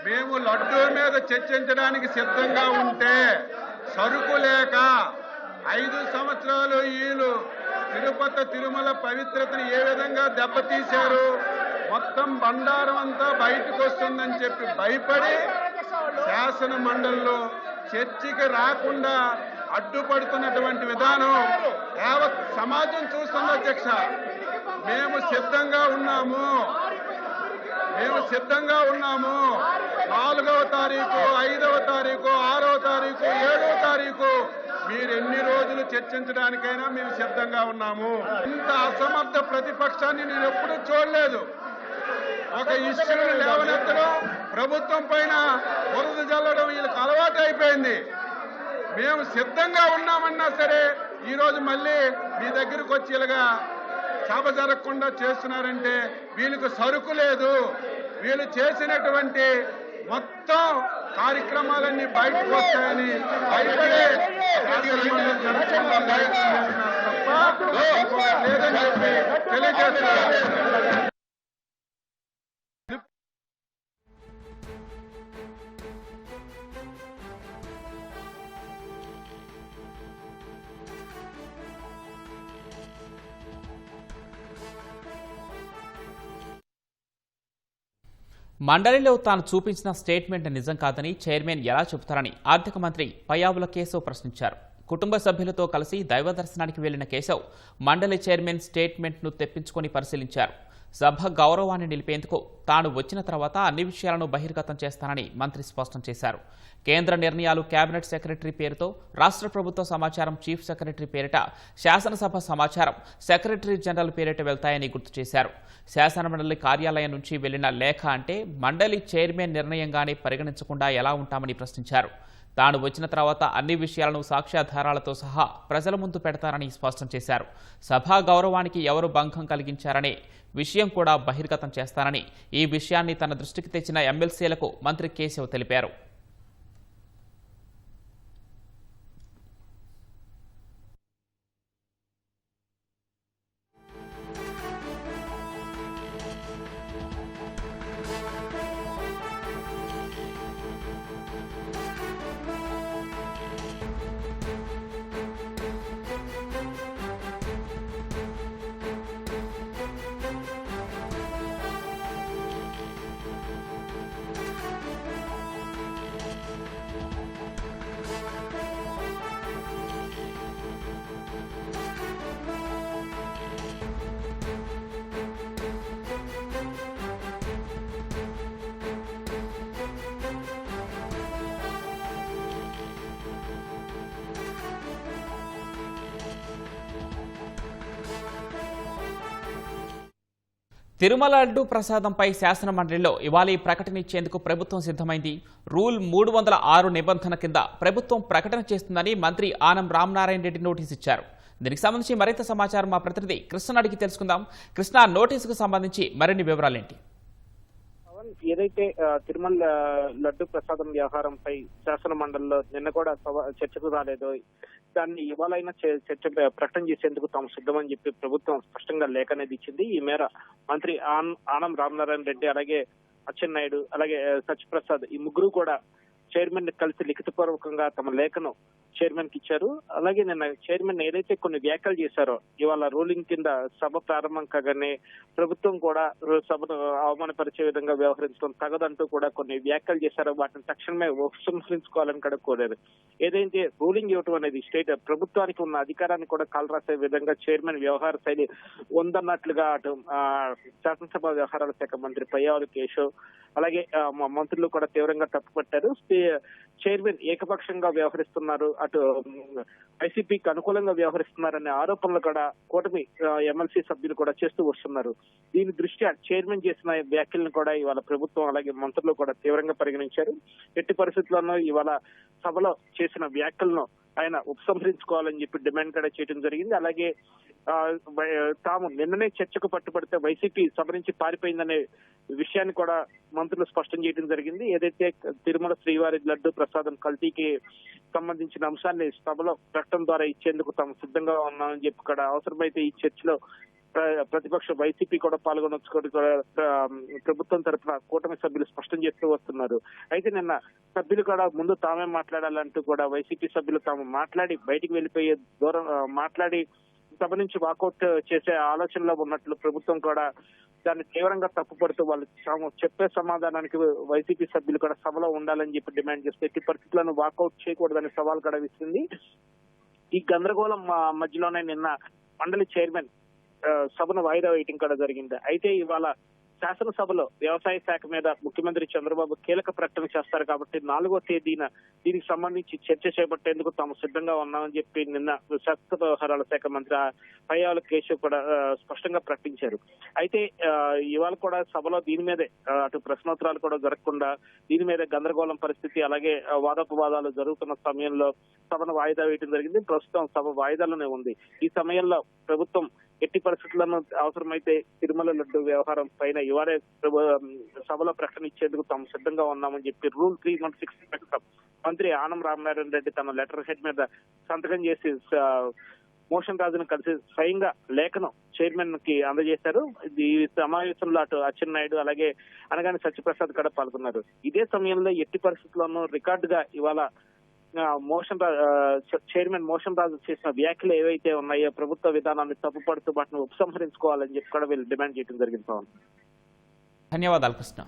మేము లడ్డూ మీద చర్చించడానికి సిద్ధంగా ఉంటే సరుకు లేక 5 సంవత్సరాలు వీళ్ళు తిరుమల పవిత్రతను ఏ విధంగా దెబ్బతీశారు, మొత్తం బండారం అంతా బయటకు వస్తుందని చెప్పి భయపడి శాసన మండలిలో చర్చకి రాకుండా అడ్డుపడుతున్నటువంటి విధానం యావత్ సమాజం చూస్తుంది అధ్యక్ష. మేము సిద్ధంగా ఉన్నాము 4వ తారీఖు, 5వ తారీఖు, 6వ తారీఖు, 7వ తారీఖు మీరు ఎన్ని రోజులు చర్చించడానికైనా మేము సిద్ధంగా ఉన్నాము. ఇంత అసమర్థ ప్రతిపక్షాన్ని నేను ఎప్పుడూ చూడలేదు. ఒక ఇష్యూని లేవనెత్తడం, ప్రభుత్వం పైన బురద జల్లడం వీళ్ళకి అలవాటు అయిపోయింది. మేము సిద్ధంగా ఉన్నామన్నా సరే ఈరోజు మళ్ళీ మీ దగ్గరకు వచ్చి ఇలాగా సభ జరగకుండా చేస్తున్నారంటే వీళ్ళకి సరుకు లేదు. వీళ్ళు చేసినటువంటి మొత్తం కార్యక్రమాలన్నీ బయటకు వస్తాయని భయపడే తప్ప లేదని చెప్పి తెలియజేస్తున్నారు. మండలిలో తాను చూపించిన స్టేట్మెంట్ నిజం కాదని చైర్మన్ ఎలా చెబుతారని ఆర్థిక మంత్రి పయ్యావుల కేశవ్ ప్రశ్నించారు. కుటుంబ సభ్యులతో కలిసి దైవ దర్శనానికి వెళ్లిన కేశవ్ మండలి చైర్మన్ స్టేట్మెంట్ను తెప్పించుకొని పరిశీలించారు. సభ గౌరవాన్ని నిలిపేందుకు తాను వచ్చిన తర్వాత అన్ని విషయాలను బహిర్గతం చేస్తానని మంత్రి స్పష్టం చేశారు. కేంద్ర నిర్ణయాలు కేబినెట్ సెక్రటరీ పేరుతో, రాష్ట్ర ప్రభుత్వ సమాచారం చీఫ్ సెక్రటరీ పేరిట, శాసనసభ సమాచారం సెక్రటరీ జనరల్ పేరిట వెళ్తాయని గుర్తు చేశారు. శాసనమండలి కార్యాలయం నుంచి వెళ్లిన లేఖ అంటే మండలి చైర్మన్ నిర్ణయంగానే పరిగణించకుండా ఎలా ఉంటామని ప్రశ్నించారు. తాను వచ్చిన తర్వాత అన్ని విషయాలను సాక్ష్యాధారాలతో సహా ప్రజల ముందు పెడతారని స్పష్టం చేశారు. సభా గౌరవానికి ఎవరు భంగం కలిగించారనే విషయం కూడా బహిర్గతం చేస్తానని ఈ విషయాన్ని తన దృష్టికి తెచ్చిన ఎమ్మెల్సీలకు మంత్రి కేశవ్ తెలిపారు. తిరుమల లడ్డూ ప్రసాదంపై శాసన మండలిలో ఇవాళ ప్రకటన ఇచ్చేందుకు ప్రభుత్వం సిద్ధమైంది. రూల్ 306 నిబంధన కింద ప్రభుత్వం ప్రకటన చేస్తుందని మంత్రి ఆనం రామనారాయణ రెడ్డి నోటీసు ఇచ్చారు. దీనికి సంబంధించి మరింత సమాచారం మా ప్రతినిధి కృష్ణ అడిగి తెలుసుకుందాం. కృష్ణ, నోటీసుకు సంబంధించి మరిన్ని వివరాలేంటి? ఏదైతే తిరుమల లడ్డు ప్రసాదం వ్యవహారంపై శాసన మండలిలో నిన్న కూడా చర్చకు రాలేదో దాన్ని ఇవాళైనా చర్చ ప్రకటన చేసేందుకు తాము సిద్ధమని చెప్పి ప్రభుత్వం స్పష్టంగా లేఖ అనేది ఇచ్చింది. ఈ మేర మంత్రి ఆనం రామనారాయణ రెడ్డి, అలాగే అచ్చెన్నాయుడు, అలాగే సత్యప్రసాద్ ఈ ముగ్గురు కూడా చైర్మన్ కలిసి లిఖితపూర్వకంగా తమ లేఖను చైర్మన్ కి ఇచ్చారు. అలాగే నిన్న చైర్మన్ ఏదైతే కొన్ని వ్యాఖ్యలు చేశారో ఇవాళ రూలింగ్ కింద సభ ప్రారంభం కాగానే ప్రభుత్వం కూడా సభను అవమానపరిచే విధంగా వ్యవహరించడం తగదంటూ కూడా కొన్ని వ్యాఖ్యలు చేశారో వాటిని తక్షణమే ఉపసంహరించుకోవాలని కూడా కోరారు. ఏదైతే రూలింగ్ ఇవ్వటం అనేది స్టేట్ ప్రభుత్వానికి ఉన్న అధికారాన్ని కూడా కాలరాసే విధంగా చైర్మన్ వ్యవహార శైలి ఉందన్నట్లుగా అటు శాసనసభ వ్యవహారాల శాఖ మంత్రి పయ్యావుల కేశవ్ అలాగే మంత్రులు కూడా తీవ్రంగా తప్పుపట్టారు. చైర్మన్ ఏకపక్షంగా వ్యవహరిస్తున్నారు, అటు వైసీపీకి అనుకూలంగా వ్యవహరిస్తున్నారనే ఆరోపణలు కూడా కూటమి ఎమ్మెల్సీ సభ్యులు కూడా చేస్తూ వస్తున్నారు. దీని దృష్ట్యా చైర్మన్ చేసిన వ్యాఖ్యలను కూడా ఇవాళ ప్రభుత్వం అలాగే మంత్రులు కూడా తీవ్రంగా పరిగణించారు. ఎట్టి పరిస్థితుల్లోనూ ఇవాళ సభలో చేసిన వ్యాఖ్యలను ఆయన ఉపసంహరించుకోవాలని చెప్పి డిమాండ్ కూడా చేయడం జరిగింది. అలాగే తాము నిన్ననే చర్చకు పట్టుబడితే వైసీపీ సభ నుంచి పారిపోయిందనే విషయాన్ని కూడా మంత్రులు స్పష్టం చేయడం జరిగింది. ఏదైతే తిరుమల శ్రీవారి లడ్డు ప్రసాదం కల్తీకి సంబంధించిన అంశాన్ని సభలో ప్రకటన ద్వారా ఇచ్చేందుకు తాము సిద్ధంగా ఉన్నామని చెప్పి కూడా అవసరమైతే ఈ చర్చలో ప్రతిపక్ష వైసీపీ కూడా పాల్గొనొచ్చుకొని కూడా ప్రభుత్వం తరఫున కూటమి సభ్యులు స్పష్టం చేస్తూ వస్తున్నారు. అయితే నిన్న సభ్యులు కూడా ముందు తామే మాట్లాడాలంటూ కూడా వైసీపీ సభ్యులు తాము మాట్లాడి బయటికి వెళ్లిపోయే దూరం మాట్లాడి సభ నుంచి వాకౌట్ చేసే ఆలోచనలో ఉన్నట్లు ప్రభుత్వం కూడా దాన్ని తీవ్రంగా తప్పుపడుతూ వాళ్ళు చెప్పే సమాధానానికి వైసీపీ సభ్యులు కూడా సభలో ఉండాలని చెప్పి డిమాండ్ చేస్తే ఎట్టి పరిస్థితులను వాకౌట్ చేయకూడదని సవాల్ కూడా విసిరింది. ఈ గందరగోళం మధ్యలోనే నిన్న మండలి చైర్మన్ సభను వాయిదా వేయటం కూడా జరిగింది. అయితే ఇవాళ శాసనసభలో వ్యవసాయ శాఖ మీద ముఖ్యమంత్రి చంద్రబాబు కీలక ప్రకటన చేస్తారు కాబట్టి 4వ తేదీన దీనికి సంబంధించి చర్చ చేపట్టేందుకు తాము సిద్ధంగా ఉన్నామని చెప్పి నిన్న శాసన వ్యవహారాల శాఖ మంత్రి పయ్యావుల కేశవ్ కూడా స్పష్టంగా ప్రకటించారు. అయితే ఇవాళ కూడా సభలో దీని మీదే అటు ప్రశ్నోత్తరాలు కూడా జరగకుండా దీని మీద గందరగోళం పరిస్థితి అలాగే వాదోపవాదాలు జరుగుతున్న సమయంలో సభను వాయిదా వేయడం జరిగింది. ప్రస్తుతం సభ వాయిదాలోనే ఉంది. ఈ సమయంలో ప్రభుత్వం ఎట్టి పరిస్థితులను అవసరమైతే తిరుమల లడ్డు వ్యవహారం పైన ఇవాళ సభలో ప్రకటన ఇచ్చేందుకు తాము సిద్ధంగా ఉన్నామని చెప్పి రూల్ 316 ప్రకారం మంత్రి ఆనం రామనారాయణ రెడ్డి తన లెటర్ హెడ్ మీద సంతకం చేసి మోషన్ రాజును కలిసి స్వయంగా లేఖను చైర్మన్ కి అందజేశారు. ఈ సమావేశంలో అటు అచ్చెన్నాయుడు అలాగే అనగాని సత్యప్రసాద్ కూడా పాల్గొన్నారు. ఇదే సమయంలో ఎట్టి పరిస్థితుల్లోనూ రికార్డుగా ఇవాళ చైర్మన్ మోషన్ రాజు చేసిన వ్యాఖ్యలు ఏవైతే ఉన్నాయో ప్రభుత్వ విధానాన్ని తప్పుపడుతూ వాటిని ఉపసంహరించుకోవాలని చెప్పి కూడా వీళ్ళు డిమాండ్ చేయడం జరిగింది. పవన్, ధన్యవాదాలు కృష్ణ.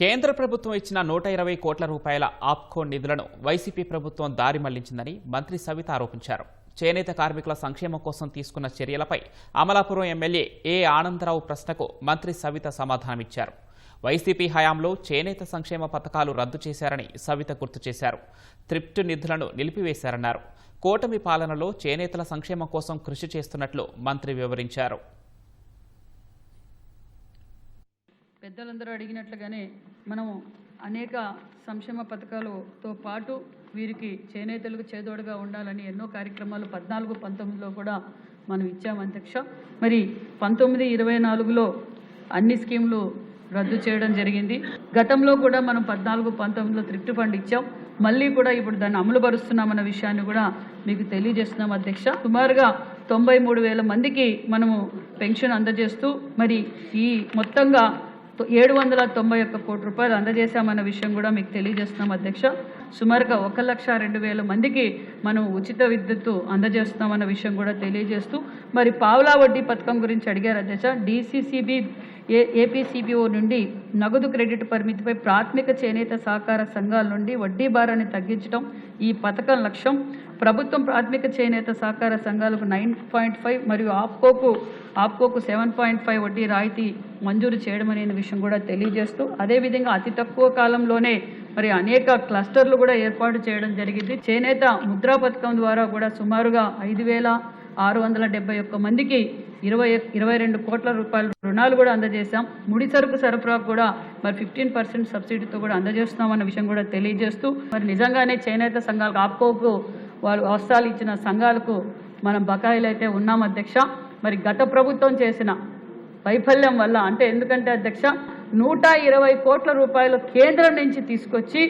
కేంద్ర ప్రభుత్వం ఇచ్చిన 120 కోట్ల రూపాయల ఆప్కో నిధులను వైసీపీ ప్రభుత్వం దారి మళ్లించిందని మంత్రి సవిత ఆరోపించారు. చేనేత కార్మికుల సంక్షేమం కోసం తీసుకున్న చర్యలపై అమలాపురం ఎమ్మెల్యే ఏ ఆనందరావు ప్రశ్నకు మంత్రి సవిత సమాధానమిచ్చారు. వైసీపీ హయాంలో చేనేత సంక్షేమ పథకాలు రద్దు చేశారని సవిత గుర్తు చేశారు. త్రిప్ట్ నిధులను నిలిపివేశారన్నారు. కూటమి పాలనలో చేనేతల సంక్షేమం కోసం కృషి చేస్తున్నట్లు మంత్రి వివరించారు. పెద్దలందరూ అడిగినట్లుగానే మనము అనేక సంక్షేమ పథకాలతో పాటు వీరికి చేనేతలకు చేదోడుగా ఉండాలని ఎన్నో కార్యక్రమాలు 14-19లో కూడా మనం ఇచ్చాము అధ్యక్ష. మరి 19-24లో అన్ని స్కీములు రద్దు చేయడం జరిగింది. గతంలో కూడా మనం 14-19లో థ్రిఫ్ట్ ఫండ్ ఇచ్చాం. మళ్ళీ కూడా ఇప్పుడు దాన్ని అమలు పరుస్తున్నామన్న విషయాన్ని కూడా మీకు తెలియజేస్తున్నాం అధ్యక్ష. సుమారుగా 93,000 మందికి మనము పెన్షన్ అందజేస్తూ మరి ఈ మొత్తంగా 791 కోట్ల రూపాయలు అందజేశామన్న విషయం కూడా మీకు తెలియజేస్తున్నాం అధ్యక్ష. సుమారుగా 1,02,000 మందికి మనం ఉచిత విద్యుత్తు అందజేస్తున్నామన్న విషయం కూడా తెలియజేస్తూ మరి పావలా వడ్డీ పథకం గురించి అడిగారు అధ్యక్ష. DCCB ఏపీసీబీఓ నుండి నగదు క్రెడిట్ పరిమితిపై ప్రాథమిక చేనేత సహకార సంఘాల నుండి వడ్డీ భారాన్ని తగ్గించడం ఈ పథకం లక్ష్యం. ప్రభుత్వం ప్రాథమిక చేనేత సహకార సంఘాలకు 9.5 మరియు ఆప్కోకు 7.5 వడ్డీ రాయితీ మంజూరు చేయడం అనే విషయం కూడా తెలియజేస్తూ అదేవిధంగా అతి తక్కువ కాలంలోనే మరి అనేక క్లస్టర్లు కూడా ఏర్పాటు చేయడం జరిగింది. చేనేత ముద్రా పథకం ద్వారా కూడా సుమారుగా 5,671 మందికి 22 కోట్ల రూపాయల రుణాలు కూడా అందజేశాం. ముడి సరుకు సరఫరా కూడా మరి 15% సబ్సిడీతో కూడా అందజేస్తున్నామన్న విషయం కూడా తెలియజేస్తూ మరి నిజంగానే చేనేత సంఘాలకు ఆప్కోకు వాళ్ళు అవసరాలు ఇచ్చిన సంఘాలకు మనం బకాయిలు అయితే ఉన్నాం అధ్యక్ష. మరి గత ప్రభుత్వం చేసిన వైఫల్యం వల్ల అంటే ఎందుకంటే అధ్యక్ష 120 కోట్ల రూపాయలు కేంద్రం నుంచి తీసుకొచ్చి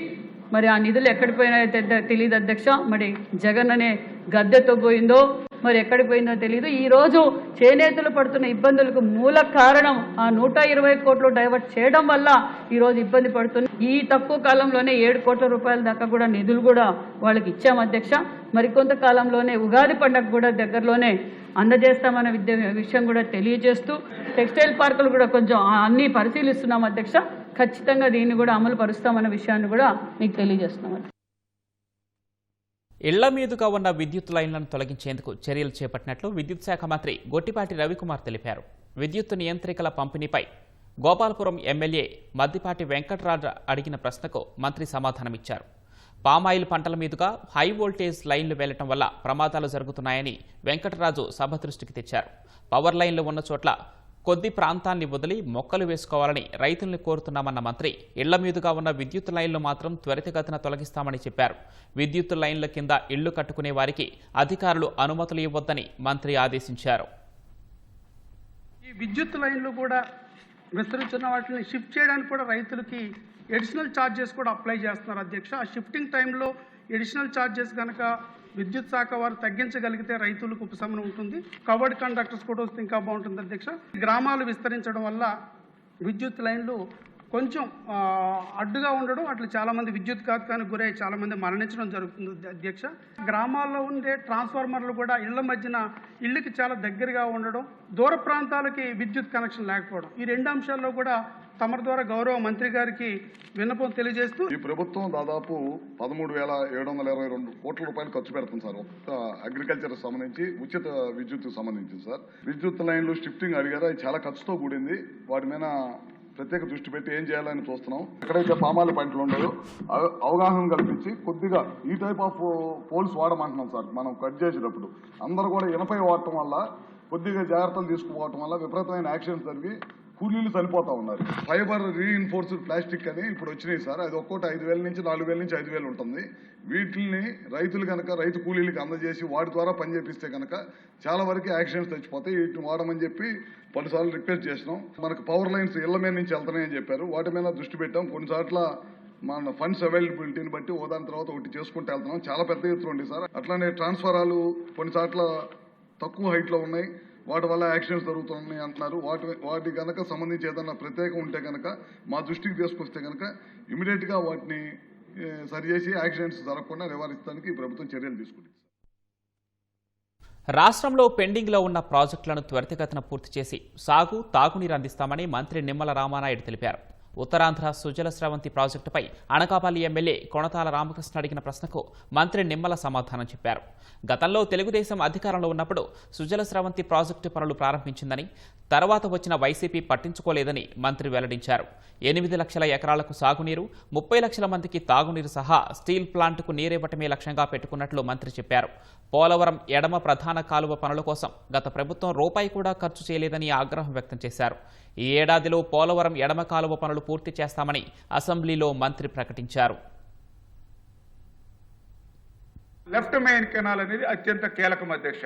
మరి ఆ నిధులు ఎక్కడికి పోయినాయో తెలియదు అధ్యక్ష. మరి జగన్ అనే గద్దెతో పోయిందో మరి ఎక్కడికి పోయిందో తెలియదు. ఈరోజు చేనేతలు పడుతున్న ఇబ్బందులకు మూల కారణం ఆ 120 కోట్లు డైవర్ట్ చేయడం వల్ల ఈరోజు ఇబ్బంది పడుతుంది. ఈ తక్కువ కాలంలోనే 7 కోట్ల రూపాయల దాకా కూడా నిధులు కూడా వాళ్ళకి ఇచ్చాం అధ్యక్ష. మరికొంత కాలంలోనే ఉగాది పండుగ కూడా దగ్గరలోనే అందజేస్తామన్న విషయం కూడా తెలియజేస్తూ టెక్స్టైల్ పార్కులు కూడా కొంచెం అన్ని పరిశీలిస్తున్నాం అధ్యక్ష. ఖచ్చితంగా దీన్ని కూడా అమలు పరుస్తామన్న విషయాన్ని కూడా మీకు తెలియజేస్తున్నాం. ఇళ్ల మీదుగా ఉన్న విద్యుత్ లైన్లను తొలగించేందుకు చర్యలు చేపట్టినట్లు విద్యుత్ శాఖ మంత్రి గొట్టిపాటి రవికుమార్ తెలిపారు. విద్యుత్ నియంత్రికల పంపిణీపై గోపాలపురం ఎమ్మెల్యే మద్దిపాటి వెంకటరాజు అడిగిన ప్రశ్నకు మంత్రి సమాధానమిచ్చారు. పామాయిల్ పంటల మీదుగా హై వోల్టేజ్ లైన్లు వెళ్లటం వల్ల ప్రమాదాలు జరుగుతున్నాయని వెంకటరాజు సభ దృష్టికి తెచ్చారు. పవర్ లైన్లు ఉన్న చోట్ల కొద్ది ప్రాంతాన్ని వదిలి మొక్కలు వేసుకోవాలని రైతుల్ని కోరుతున్నామన్న మంత్రి ఇళ్ల మీదుగా ఉన్న విద్యుత్ లైన్లు మాత్రం త్వరితగతిన తొలగిస్తామని చెప్పారు. విద్యుత్ లైన్ల కింద ఇళ్లు కట్టుకునే వారికి అధికారులు అనుమతులు ఇవ్వొద్దని మంత్రి ఆదేశించారు. ఈ విద్యుత్ లైన్లు కూడా విస్తరించిన వాటిని షిఫ్ట్ చేయడానికి కూడా రైతులకి ఎడిషనల్ ఛార్జెస్ కూడా అప్లై చేస్తున్నారు అధ్యక్ష. ఆ షిఫ్టింగ్ టైంలో ఎడిషనల్ ఛార్జెస్ కనుక విద్యుత్ శాఖ వారు తగ్గించగలిగితే రైతులకు ఉపశమనం ఉంటుంది. కవర్డ్ కండక్టర్స్ కూడా వస్తే ఇంకా బాగుంటుంది అధ్యక్ష. గ్రామాలు విస్తరించడం వల్ల విద్యుత్ లైన్లు కొంచెం అడ్డుగా ఉండడం, అట్లా చాలామంది విద్యుత్ ఘాతకానికి గురై చాలామంది మరణించడం జరుగుతుంది అధ్యక్ష. గ్రామాల్లో ఉండే ట్రాన్స్ఫార్మర్లు కూడా ఇళ్ల మధ్యన ఇళ్ళకి చాలా దగ్గరగా ఉండడం, దూర ప్రాంతాలకి విద్యుత్ కనెక్షన్ లేకపోవడం, ఈ రెండు అంశాల్లో కూడా తమ ద్వారా గౌరవ మంత్రి గారికి విన్నపం తెలియజేస్తూ, ఈ ప్రభుత్వం దాదాపు 13,722 కోట్ల రూపాయలు ఖర్చు పెడుతుంది సార్ ఒక్క అగ్రికల్చర్ సంబంధించి ఉచిత విద్యుత్ సంబంధించి సార్. విద్యుత్ లైన్లు షిఫ్టింగ్ అడిగారు, అది చాలా ఖర్చుతో కూడింది. వాటి మీద ప్రత్యేక దృష్టి పెట్టి ఏం చేయాలని చూస్తున్నాం. ఎక్కడైతే పామాయిల్ పాయింట్లు ఉన్నాయో అవగాహన కల్పించి కొద్దిగా ఈ టైప్ ఆఫ్ పోల్స్ వాడమంటున్నాం సార్. మనం కట్ చేసేటప్పుడు అందరూ కూడా ఇనపై వాడటం వల్ల కొద్దిగా జాగ్రత్తలు తీసుకుపోవటం వల్ల విపరీతమైన యాక్సిడెంట్స్ జరిగి కూలీలు చనిపోతా ఉన్నారు. ఫైబర్ రీఇన్ఫోర్స్డ్ ప్లాస్టిక్ అని ఇప్పుడు వచ్చినాయి సార్. అది ఒక్కోటి 5,000 నుంచి 4,000 నుంచి 5,000 ఉంటుంది. వీటిని రైతులు కనుక రైతు కూలీలకు అందజేసి వాటి ద్వారా పని చేపిస్తే కనుక చాలా వరకు యాక్సిడెంట్స్ తెచ్చిపోతాయి. వీటిని వాడమని చెప్పి పలుసార్లు రిక్వెస్ట్ చేసినాం. మనకు పవర్ లైన్స్ ఇళ్ల మీద నుంచి వెళ్తున్నాయని చెప్పారు, వాటి మీద దృష్టి పెట్టాం. కొన్నిసార్లు మన ఫండ్స్ అవైలబిలిటీని బట్టి ఓదాని తర్వాత ఒకటి చేసుకుంటూ వెళ్తున్నాం. చాలా పెద్ద ఎత్తున ఉంది సార్. అట్లానే ట్రాన్స్ఫారాలు కొన్నిసార్లు తక్కువ హైట్లో ఉన్నాయి, వాటి వల్ల యాక్సిడెంట్స్ జరుగుతున్నాయి అంటున్నారు. వాటి కనుక సంబంధించి ఏదన్నా ప్రత్యేకం ఉంటే కనుక మా దృష్టికి తీసుకొస్తే కనుక ఇమీడియట్గా వాటిని సరిచేసి యాక్సిడెంట్స్ జరగకుండా నివారించడానికి ప్రభుత్వం చర్యలు తీసుకుంటుంది. రాష్ట్రంలో పెండింగ్లో ఉన్న ప్రాజెక్టులను త్వరితగతిన పూర్తి చేసి సాగు, తాగునీరు అందిస్తామని మంత్రి నిమ్మల రామానాయుడు తెలిపారు. ఉత్తరాంధ్ర సుజల స్రవంతి ప్రాజెక్టుపై అనకాపల్లి ఎమ్మెల్యే కొణతాల రామకృష్ణ అడిగిన ప్రశ్నకు మంత్రి నిమ్మల సమాధానం చెప్పారు. గతంలో తెలుగుదేశం అధికారంలో ఉన్నప్పుడు సుజల స్రవంతి ప్రాజెక్టు పనులు ప్రారంభించిందని, తర్వాత వచ్చిన వైసీపీ పట్టించుకోలేదని మంత్రి వెల్లడించారు. 8 లక్షల ఎకరాలకు సాగునీరు, 30 లక్షల మందికి తాగునీరు సహా స్టీల్ ప్లాంట్కు నీరివ్వటమే లక్ష్యంగా పెట్టుకున్నట్లు మంత్రి చెప్పారు. పోలవరం ఎడమ ప్రధాన కాలువ పనుల కోసం గత ప్రభుత్వం రూపాయి కూడా ఖర్చు చేయలేదని ఆగ్రహం వ్యక్తం చేశారు. ఈ ఏడాదిలో పోలవరం ఎడమ కాలువ పనులు పూర్తి చేస్తామని అసెంబ్లీలో మంత్రి ప్రకటించారు. లెఫ్ట్ మెయిన్ కెనాల్ అనేది అత్యంత కీలకం అధ్యక్ష.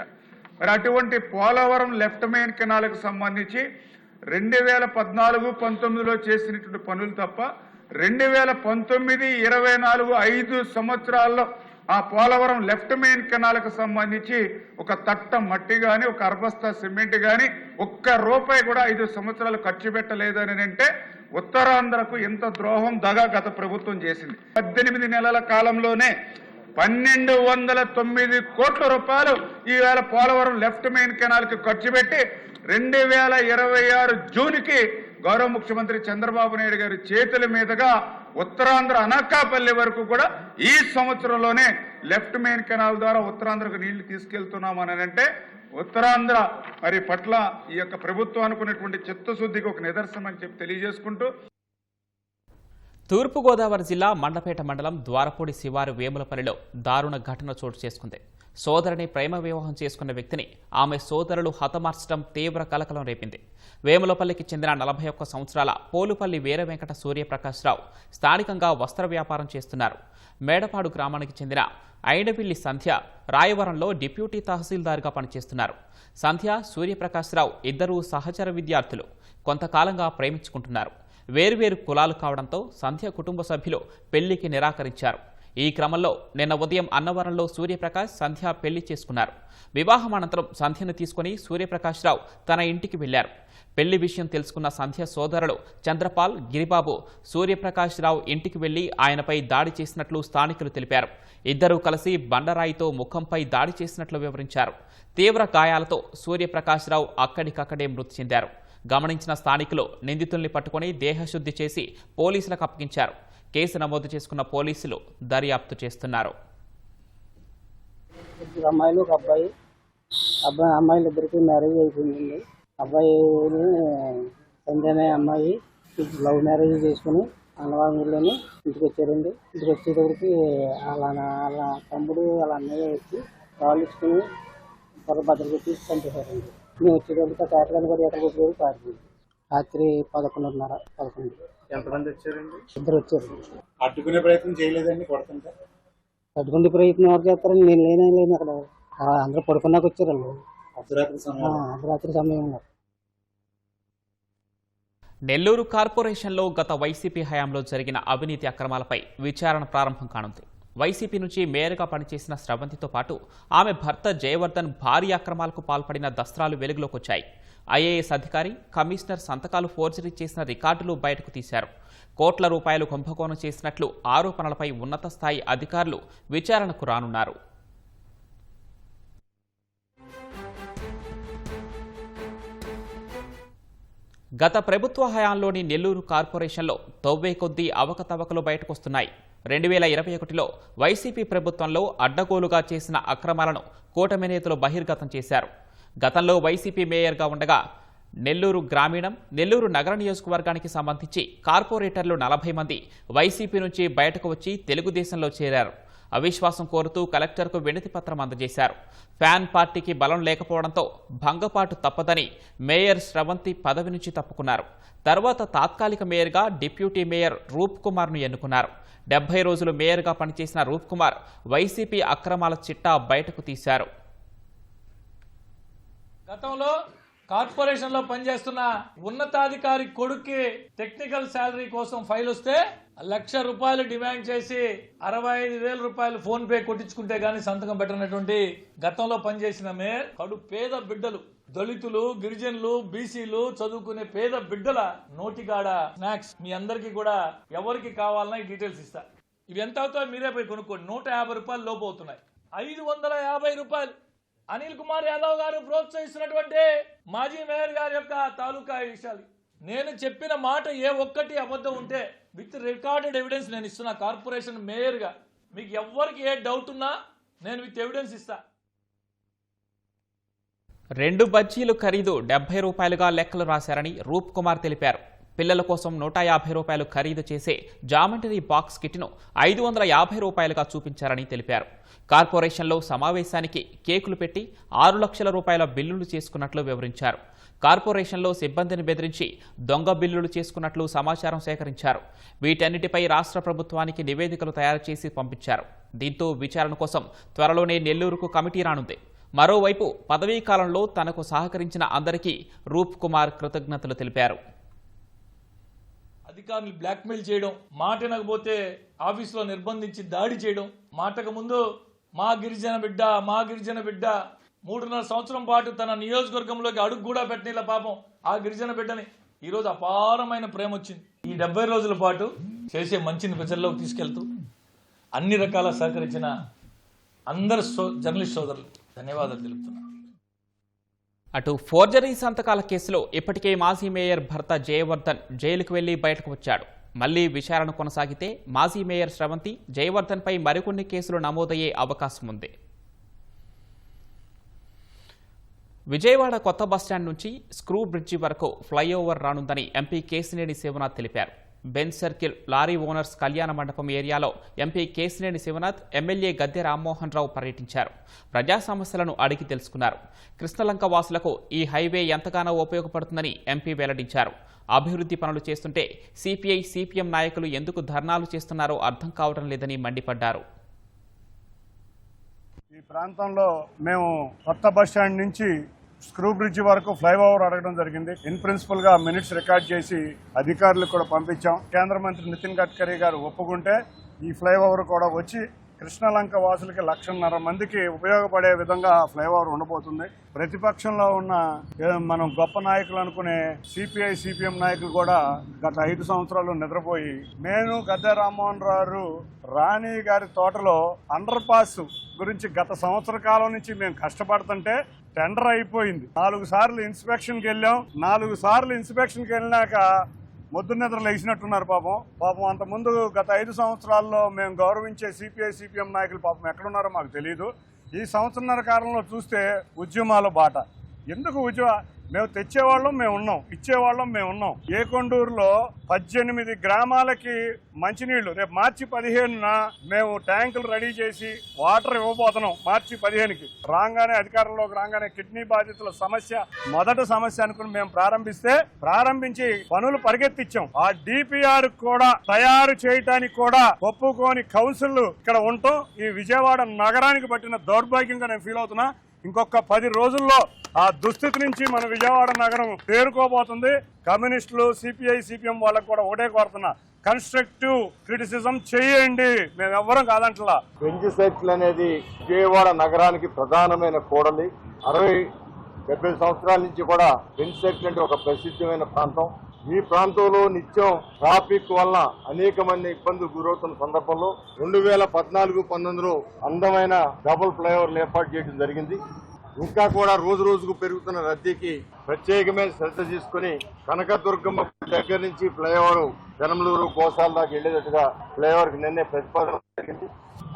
మరి అటువంటి పోలవరం లెఫ్ట్ మెయిన్ కెనాల్కు సంబంధించి 2014-19లో చేసినటువంటి పనులు తప్ప 2019-24 5 సంవత్సరాల్లో ఆ పోలవరం లెఫ్ట్ మెయిన్ కెనాల్కు సంబంధించి ఒక తట్ట మట్టి కానీ ఒక అర్బస్తా సిమెంట్ కానీ ఒక్క రూపాయి కూడా 5 సంవత్సరాలు ఖర్చు పెట్టలేదని అంటే ఉత్తరాంధ్రకు ఎంత ద్రోహం దగా గత ప్రభుత్వం చేసింది. 18 నెలల కాలంలోనే 1,209 కోట్ల రూపాయలు ఈవేళ పోలవరం లెఫ్ట్ మెయిన్ కెనాల్కి ఖర్చు పెట్టి 2026 జూన్కి గౌరవ ముఖ్యమంత్రి చంద్రబాబు నాయుడు గారి చేతుల మీదుగా ఉత్తరాంధ్ర అనకాపల్లి వరకు కూడా ఈ సంవత్సరంలోనే లెఫ్ట్ మెయిన్ కెనాల్ ద్వారా ఉత్తరాంధ్రకు నీళ్లు తీసుకెళ్తున్నామని అంటే ఉత్తరాంధ్ర మరి పట్ల ఈ యొక్క ప్రభుత్వం అనుకున్నటువంటి చిత్తశుద్ధికి ఒక నిదర్శనం అని చెప్పి తెలియజేసుకుంటూ, తూర్పుగోదావరి జిల్లా మండపేట మండలం ద్వారపూడి శివారు వేములపల్లిలో దారుణ ఘటన చోటు చేసుకుంది. సోదరిని ప్రేమ వివాహం చేసుకున్న వ్యక్తిని ఆమె సోదరులు హతమార్చడం తీవ్ర కలకలం రేపింది. వేములపల్లికి చెందిన 41 సంవత్సరాల పోలుపల్లి వీర వెంకట సూర్యప్రకాశ్రావు స్థానికంగా వస్త్ర వ్యాపారం చేస్తున్నారు. మేడపాడు గ్రామానికి చెందిన ఐడవిల్లి సంధ్య రాయవరంలో డిప్యూటీ తహసీల్దార్గా పనిచేస్తున్నారు. సంధ్య, సూర్యప్రకాశ్రావు ఇద్దరూ సహచర విద్యార్థులు. కొంతకాలంగా ప్రేమించుకుంటున్నారు. వేర్వేరు కులాలు కావడంతో సంధ్య కుటుంబ సభ్యులు పెళ్లికి నిరాకరించారు. ఈ క్రమంలో నిన్న ఉదయం అన్నవరంలో సూర్యప్రకాష్, సంధ్య పెళ్లి చేసుకున్నారు. వివాహం అనంతరం సంధ్యను తీసుకుని సూర్యప్రకాశ్రావు తన ఇంటికి వెళ్లారు. పెళ్లి విషయం తెలుసుకున్న సంధ్య సోదరులు చంద్రపాల్, గిరిబాబు సూర్యప్రకాశ్రావు ఇంటికి వెళ్లి ఆయనపై దాడి చేసినట్లు స్థానికులు తెలిపారు. ఇద్దరూ కలిసి బండరాయితో ముఖంపై దాడి చేసినట్లు వివరించారు. తీవ్ర గాయాలతో సూర్యప్రకాశ్రావు అక్కడికక్కడే మృతి చెందారు. గమనించిన స్థానికులు నిందితుల్ని పట్టుకుని దేహశుద్ధి చేసి పోలీసులకు అప్పగించారు. కేసు నమోదు చేసుకున్న పోలీసులు దర్యాప్తు చేస్తున్నారు. అమ్మాయిలు ఒక అమ్మాయిలు ఇద్దరికి మ్యారేజ్ అయిపోయిందండి. అబ్బాయిని సంధ్యనే అమ్మాయి లవ్ మ్యారేజ్ చేసుకుని అన్నవరం ఊళ్ళోని ఇంటికి వచ్చారండి. ఇంటికి వచ్చేటప్పటికి వాళ్ళ తమ్ముడు వాళ్ళ అన్నయ్య వచ్చి కాళ్ళు ఇచ్చుకుని భద్రత పెట్టి చంపేశారండి. మేము వచ్చేటప్పటికి కాటగాని కూడా ఎక్కడికి వచ్చేవారు పారిపోయింది. రాత్రి 11:30-11. ఎంతమంది వచ్చారండి? ఇద్దరు వచ్చారు. అడ్డుకునే ప్రయత్నం చేయలేదండి? కొడుతుంటే అడ్డుకునే ప్రయత్నం ఎవరు చేస్తారండి? నేను లేను అక్కడ. అందరూ పడుకున్నాక వచ్చారండి. అర్ధరాత్రి సమయంలో. నెల్లూరు కార్పొరేషన్లో గత వైసీపీ హయాంలో జరిగిన అవినీతి అక్రమాలపై విచారణ ప్రారంభం కానుంది. వైసీపీ నుంచి మేయర్గా పనిచేసిన స్రవంతితో పాటు ఆమె భర్త జయవర్ధన్ భారీ అక్రమాలకు పాల్పడిన దస్త్రాలు వెలుగులోకొచ్చాయి. ఐఏఎస్ అధికారి, కమిషనర్ సంతకాలు ఫోర్జరీ చేసిన రికార్డులు బయటకు తీశారు. కోట్ల రూపాయలు కుంభకోణం చేసినట్లు ఆరోపణలపై ఉన్నత స్థాయి అధికారులు విచారణకు రానున్నారు. గత ప్రభుత్వ హయాంలోని నెల్లూరు కార్పొరేషన్లో తవ్వే కొద్దీ అవకతవకలు బయటకొస్తున్నాయి. 2021లో వైసీపీ ప్రభుత్వంలో అడ్డగోలుగా చేసిన అక్రమాలను కూటమి నేతలు బహిర్గతం చేశారు. గతంలో వైసీపీ మేయర్గా ఉండగా నెల్లూరు గ్రామీణం, నెల్లూరు నగర నియోజకవర్గానికి సంబంధించి కార్పొరేటర్లు 40 మంది వైసీపీ నుంచి బయటకు వచ్చి తెలుగుదేశంలో చేరారు. అవిశ్వాసం కోరుతూ కలెక్టర్కు వినతి పత్రం అందజేశారు. ఫ్యాన్ పార్టీకి బలం లేకపోవడంతో భంగపాటు తప్పదని మేయర్ శ్రవంతి పదవి నుంచి తప్పుకున్నారు. తర్వాత తాత్కాలిక మేయర్గా డిప్యూటీ మేయర్ రూప్ కుమార్ను ఎన్నుకున్నారు. 70 రోజులు మేయర్గా పనిచేసిన రూప్ కుమార్ వైసీపీ అక్రమాల చిట్టా బయటకు తీశారు. గతంలో కార్పొరేషన్ లో పనిచేస్తున్న ఉన్నతాధికారి కొడుక్కి టెక్నికల్ శాలరీ కోసం ఫైల్ వస్తే ₹1,00,000 డిమాండ్ చేసి 65,000 రూపాయలు ఫోన్ పే కొట్టించుకుంటే గానీ సంతకం పెట్టినటువంటి గతంలో పనిచేసిన మేయర్ కడు పేద బిడ్డలు, దళితులు, గిరిజనులు, బీసీలు చదువుకునే పేద బిడ్డల నోటిగాడ స్నాక్స్ మీ అందరికీ కూడా ఎవరికి కావాలన్నా ఈ డీటెయిల్స్ ఇస్తా. ఇవి ఎంత అవుతాయో మీరే పోయి కొనుక్కోండి. ₹150 లోపు అవుతున్నాయి. ₹550 అనిల్ కుమార్ యాదవ్ గారు ప్రోత్సహిస్తున్నటువంటి మాజీ మేయర్ గారి యొక్క తాలూకా విషయాలు. నేను చెప్పిన మాట ఏ ఒక్కటి అబద్ధం ఉంటే విత్ రికార్డెడ్ ఎవిడెన్స్ నేను ఇస్తున్నా. కార్పొరేషన్ మేయర్గా మీకు ఎవ్వరికి ఏ డౌట్ ఉన్నా నేను విత్ ఎవిడెన్స్ ఇస్తా. 2 బజ్జీలు ఖరీదు ₹70గా లెక్కలు రాశారని రూప్ కుమార్ తెలిపారు. పిల్లల కోసం ₹150 ఖరీదు చేసే జామెంటరీ బాక్స్ కిట్ను ₹550గా చూపించారని తెలిపారు. కార్పొరేషన్లో సమావేశానికి కేకులు పెట్టి ₹6 లక్షల బిల్లులు చేసుకున్నట్లు వివరించారు. కార్పొరేషన్లో సిబ్బందిని బెదిరించి దొంగ బిల్లులు చేసుకున్నట్లు సమాచారం సేకరించారు. వీటన్నిటిపై రాష్ట్ర ప్రభుత్వానికి నివేదికలు తయారు చేసి పంపించారు. దీంతో విచారణ కోసం త్వరలోనే నెల్లూరుకు కమిటీ రానుంది. మరోవైపు పదవీ కాలంలో తనకు సహకరించిన అందరికీ రూప్ కుమార్ కృతజ్ఞతలు తెలిపారు. అధికారులు బ్లాక్మెయిల్ చేయడం, మాట వినకపోతే ఆఫీసులో నిర్బంధించి దాడి చేయడం, మాటకు ముందు మా గిరిజన బిడ్డ 3.5 సంవత్సరం పాటు తన నియోజకవర్గంలోకి అడుగు కూడా పెట్టిన పాపం ఆ గిరిజన బిడ్డని ఈరోజు అపారమైన ప్రేమ వచ్చింది. ఈ 70 రోజుల పాటు చేసే మంచిని ప్రజల్లోకి తీసుకెళ్తూ అన్ని రకాల సహకరించిన అందరు జర్నలిస్ట్ సోదరులు ధన్యవాదాలు తెలుపుతున్నారు. అటు ఫోర్జరీ సంతకాల కేసులో ఇప్పటికే మాజీ మేయర్ భర్త జయవర్ధన్ జైలుకు వెళ్లి బయటకు వచ్చాడు. మళ్లీ విచారణ కొనసాగితే మాజీ మేయర్ శ్రవంతి, జయవర్ధన్పై మరికొన్ని కేసులు నమోదయ్యే అవకాశం ఉంది. విజయవాడ కొత్త బస్టాండ్ నుంచి స్క్రూ బ్రిడ్జి వరకు ఫ్లైఓవర్ రానుందని ఎంపీ కేశినేని శివనాథ్ తెలిపారు. బెంజ్ సర్కిల్ లారీ ఓనర్స్ కళ్యాణ మండపం ఏరియాలో ఎంపీ కేశినేని శివనాథ్, ఎమ్మెల్యే గద్దె రామ్మోహన్ రావు పర్యటించారు. ప్రజా సమస్యలను అడిగి తెలుసుకున్నారు. కృష్ణలంక వాసులకు ఈ హైవే ఎంతగానో ఉపయోగపడుతుందని ఎంపీ వెల్లడించారు. అభివృద్ధి పనులు చేస్తుంటే సిపిఐ, సిపిఎం నాయకులు ఎందుకు ధర్నాలు చేస్తున్నారో అర్థం కావడం లేదని మండిపడ్డారు. ఈ ప్రాంతంలో మేము కొత్త బస్టాండ్ నుంచి స్క్రూ బ్రిడ్జ్ వరకు ఫ్లైఓవర్ అడగడం జరిగింది. ఇన్ ప్రిన్సిపల్ గా మినిట్స్ రికార్డ్ చేసి అధికారులకు కూడా పంపించాం. కేంద్ర మంత్రి నితిన్ గడ్కరీ గారు ఒప్పుకుంటే ఈ ఫ్లైఓవర్ కూడా వచ్చి కృష్ణలంక వాసులకి 1,50,000 మందికి ఉపయోగపడే విధంగా ఫ్లైఓవర్ ఉండబోతుంది. ప్రతిపక్షంలో ఉన్న మనం గొప్ప నాయకులు అనుకునే సిపిఐ, సిపిఎం నాయకులు కూడా గత 5 సంవత్సరాలు నిద్రపోయి, నేను గద్దె రామ్మోహన్ రావు రాణి గారి తోటలో అండర్ పాస్ గురించి గత సంవత్సర కాలం నుంచి మేము కష్టపడుతుంటే టెండర్ అయిపోయింది. 4 సార్లు ఇన్స్పెక్షన్కి వెళ్ళాం. 4 సార్లు ఇన్స్పెక్షన్కి వెళ్ళినాక మొద్దు నిద్ర లేచినట్టున్నారు పాపం అంతకుముందు గత 5 సంవత్సరాల్లో మేము గౌరవించే సిపిఐ, సిపిఎం నాయకులు పాపం ఎక్కడున్నారో మాకు తెలియదు. ఈ సంవత్సరన్నర కాలంలో చూస్తే ఉద్యమాల బాట. ఎందుకు మేము తెచ్చేవాళ్ళం మేము ఉన్నాం, ఇచ్చేవాళ్ళం మేము ఉన్నాం. ఏకొండూరులో 18 గ్రామాలకి మంచినీళ్లు రేపు మార్చి 15న మేము ట్యాంకులు రెడీ చేసి వాటర్ ఇవ్వబోతున్నాం. మార్చి 15కి రాగానే అధికారంలోకి రాగానే కిడ్నీ బాధితుల సమస్య మొదటి సమస్య అనుకుని మేము ప్రారంభించి పనులు పరిగెత్తిచ్చాం. ఆ డిపిఆర్ కూడా తయారు చేయడానికి కూడా ఒప్పుకోని కౌన్సిల్ ఇక్కడ ఉంటాం. ఈ విజయవాడ నగరానికి పట్టిన దౌర్భాగ్యంగా నేను ఫీల్ అవుతున్నా. ఇంకొక 10 రోజుల్లో ఆ దుస్థితి నుంచి మన విజయవాడ నగరం తేరుకోబోతుంది. కమ్యూనిస్టులు, సిపిఐ, సిపిఎం వాళ్ళకు కూడా ఒకటే కోరుతున్నా, కన్స్ట్రక్టివ్ క్రిటిసిజం చేయండి, మేము ఎవ్వరం కాదంటలా. బెంజ్ సర్కిల్ అనేది విజయవాడ నగరానికి ప్రధానమైన కూడలి. 70 సంవత్సరాల నుంచి కూడా బెంజ్ సర్కిల్ అంటే ఒక ప్రసిద్ధమైన ప్రాంతం. ఈ ప్రాంతంలో నిత్యం ట్రాఫిక్ వల్ల అనేక మంది ఇబ్బందులు గురవుతున్న సందర్భంలో 2014-19లో అందమైన డబుల్ ఫ్లైఓవర్లు ఏర్పాటు చేయడం జరిగింది. ఇంకా కూడా రోజు రోజుకు పెరుగుతున్న రద్దీకి ప్రత్యేకమైన శ్రద్ధ తీసుకుని కనకదుర్గమ్మ దగ్గర నుంచి ఫ్లైఓవర్ పెనమలూరు గోసాల దాకా వెళ్లేటట్టుగా ఫ్లైఓవర్కి నిన్నే ప్రతిపాదన జరిగింది.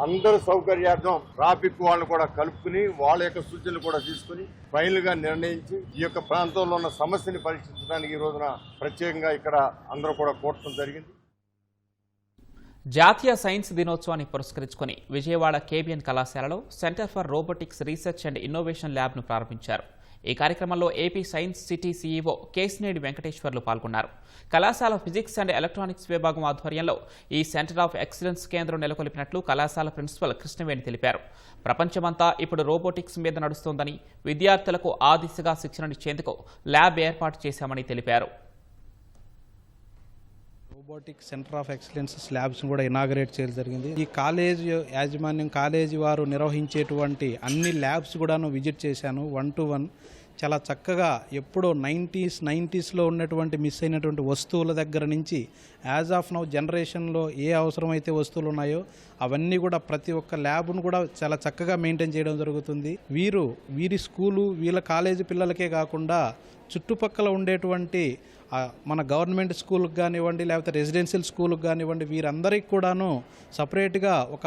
అందరి సౌకర్యార్థం ట్రాఫిక్ వాళ్ళు కూడా కలుపుకుని వాళ్ళ యొక్క సూచనలు కూడా తీసుకుని ఫైనల్ గా నిర్ణయించి ఈ యొక్క ప్రాంతంలో ఉన్న సమస్యని పరిష్కరించడానికి ఈ రోజున ప్రత్యేకంగా ఇక్కడ అందరూ కూడా కూడటం జరిగింది. జాతీయ సైన్స్ దినోత్సవాన్ని పురస్కరించుకుని విజయవాడ కేబిఎన్ కళాశాలలో centre for robotics research and innovation ల్యాబ్ను ప్రారంభించారు. ఈ కార్యక్రమంలో AP science city CEO Kesineni Venkateswarlu పాల్గొన్నారు. కళాశాల ఫిజిక్స్ అండ్ ఎలక్ట్రానిక్స్ విభాగం ఆధ్వర్యంలో ఈ సెంటర్ ఆఫ్ ఎక్సలెన్స్ కేంద్రం నెలకొల్పినట్లు కళాశాల ప్రిన్సిపల్ కృష్ణవేణి తెలిపారు. ప్రపంచమంతా ఇప్పుడు రోబోటిక్స్ మీద నడుస్తోందని, విద్యార్థులకు ఆ దిశగా శిక్షణనిచ్చేందుకు ల్యాబ్ ఏర్పాటు చేశామని తెలిపారు. Robotic centre of excellence labs కూడా ఇనాగరేట్ చేయడం జరిగింది. ఈ కాలేజ్ యాజమాన్యం కాలేజీ వారు నిర్వహించేటువంటి అన్ని ల్యాబ్స్ కూడాను విజిట్ చేశాను 1-to-1. చాలా చక్కగా ఎప్పుడో 90s ఉన్నటువంటి మిస్ అయినటువంటి వస్తువుల దగ్గర నుంచి యాజ్ ఆఫ్ నౌ జనరేషన్లో ఏ అవసరమైతే వస్తువులు ఉన్నాయో అవన్నీ కూడా ప్రతి ఒక్క ల్యాబ్ను కూడా చాలా చక్కగా మెయింటైన్ చేయడం జరుగుతుంది. వీరి స్కూలు వీళ్ళ కాలేజీ పిల్లలకే కాకుండా చుట్టుపక్కల ఉండేటువంటి మన గవర్నమెంట్ స్కూల్కి కానివ్వండి, లేకపోతే రెసిడెన్షియల్ స్కూల్కి కానివ్వండి, వీరందరికీ కూడాను సపరేట్గా ఒక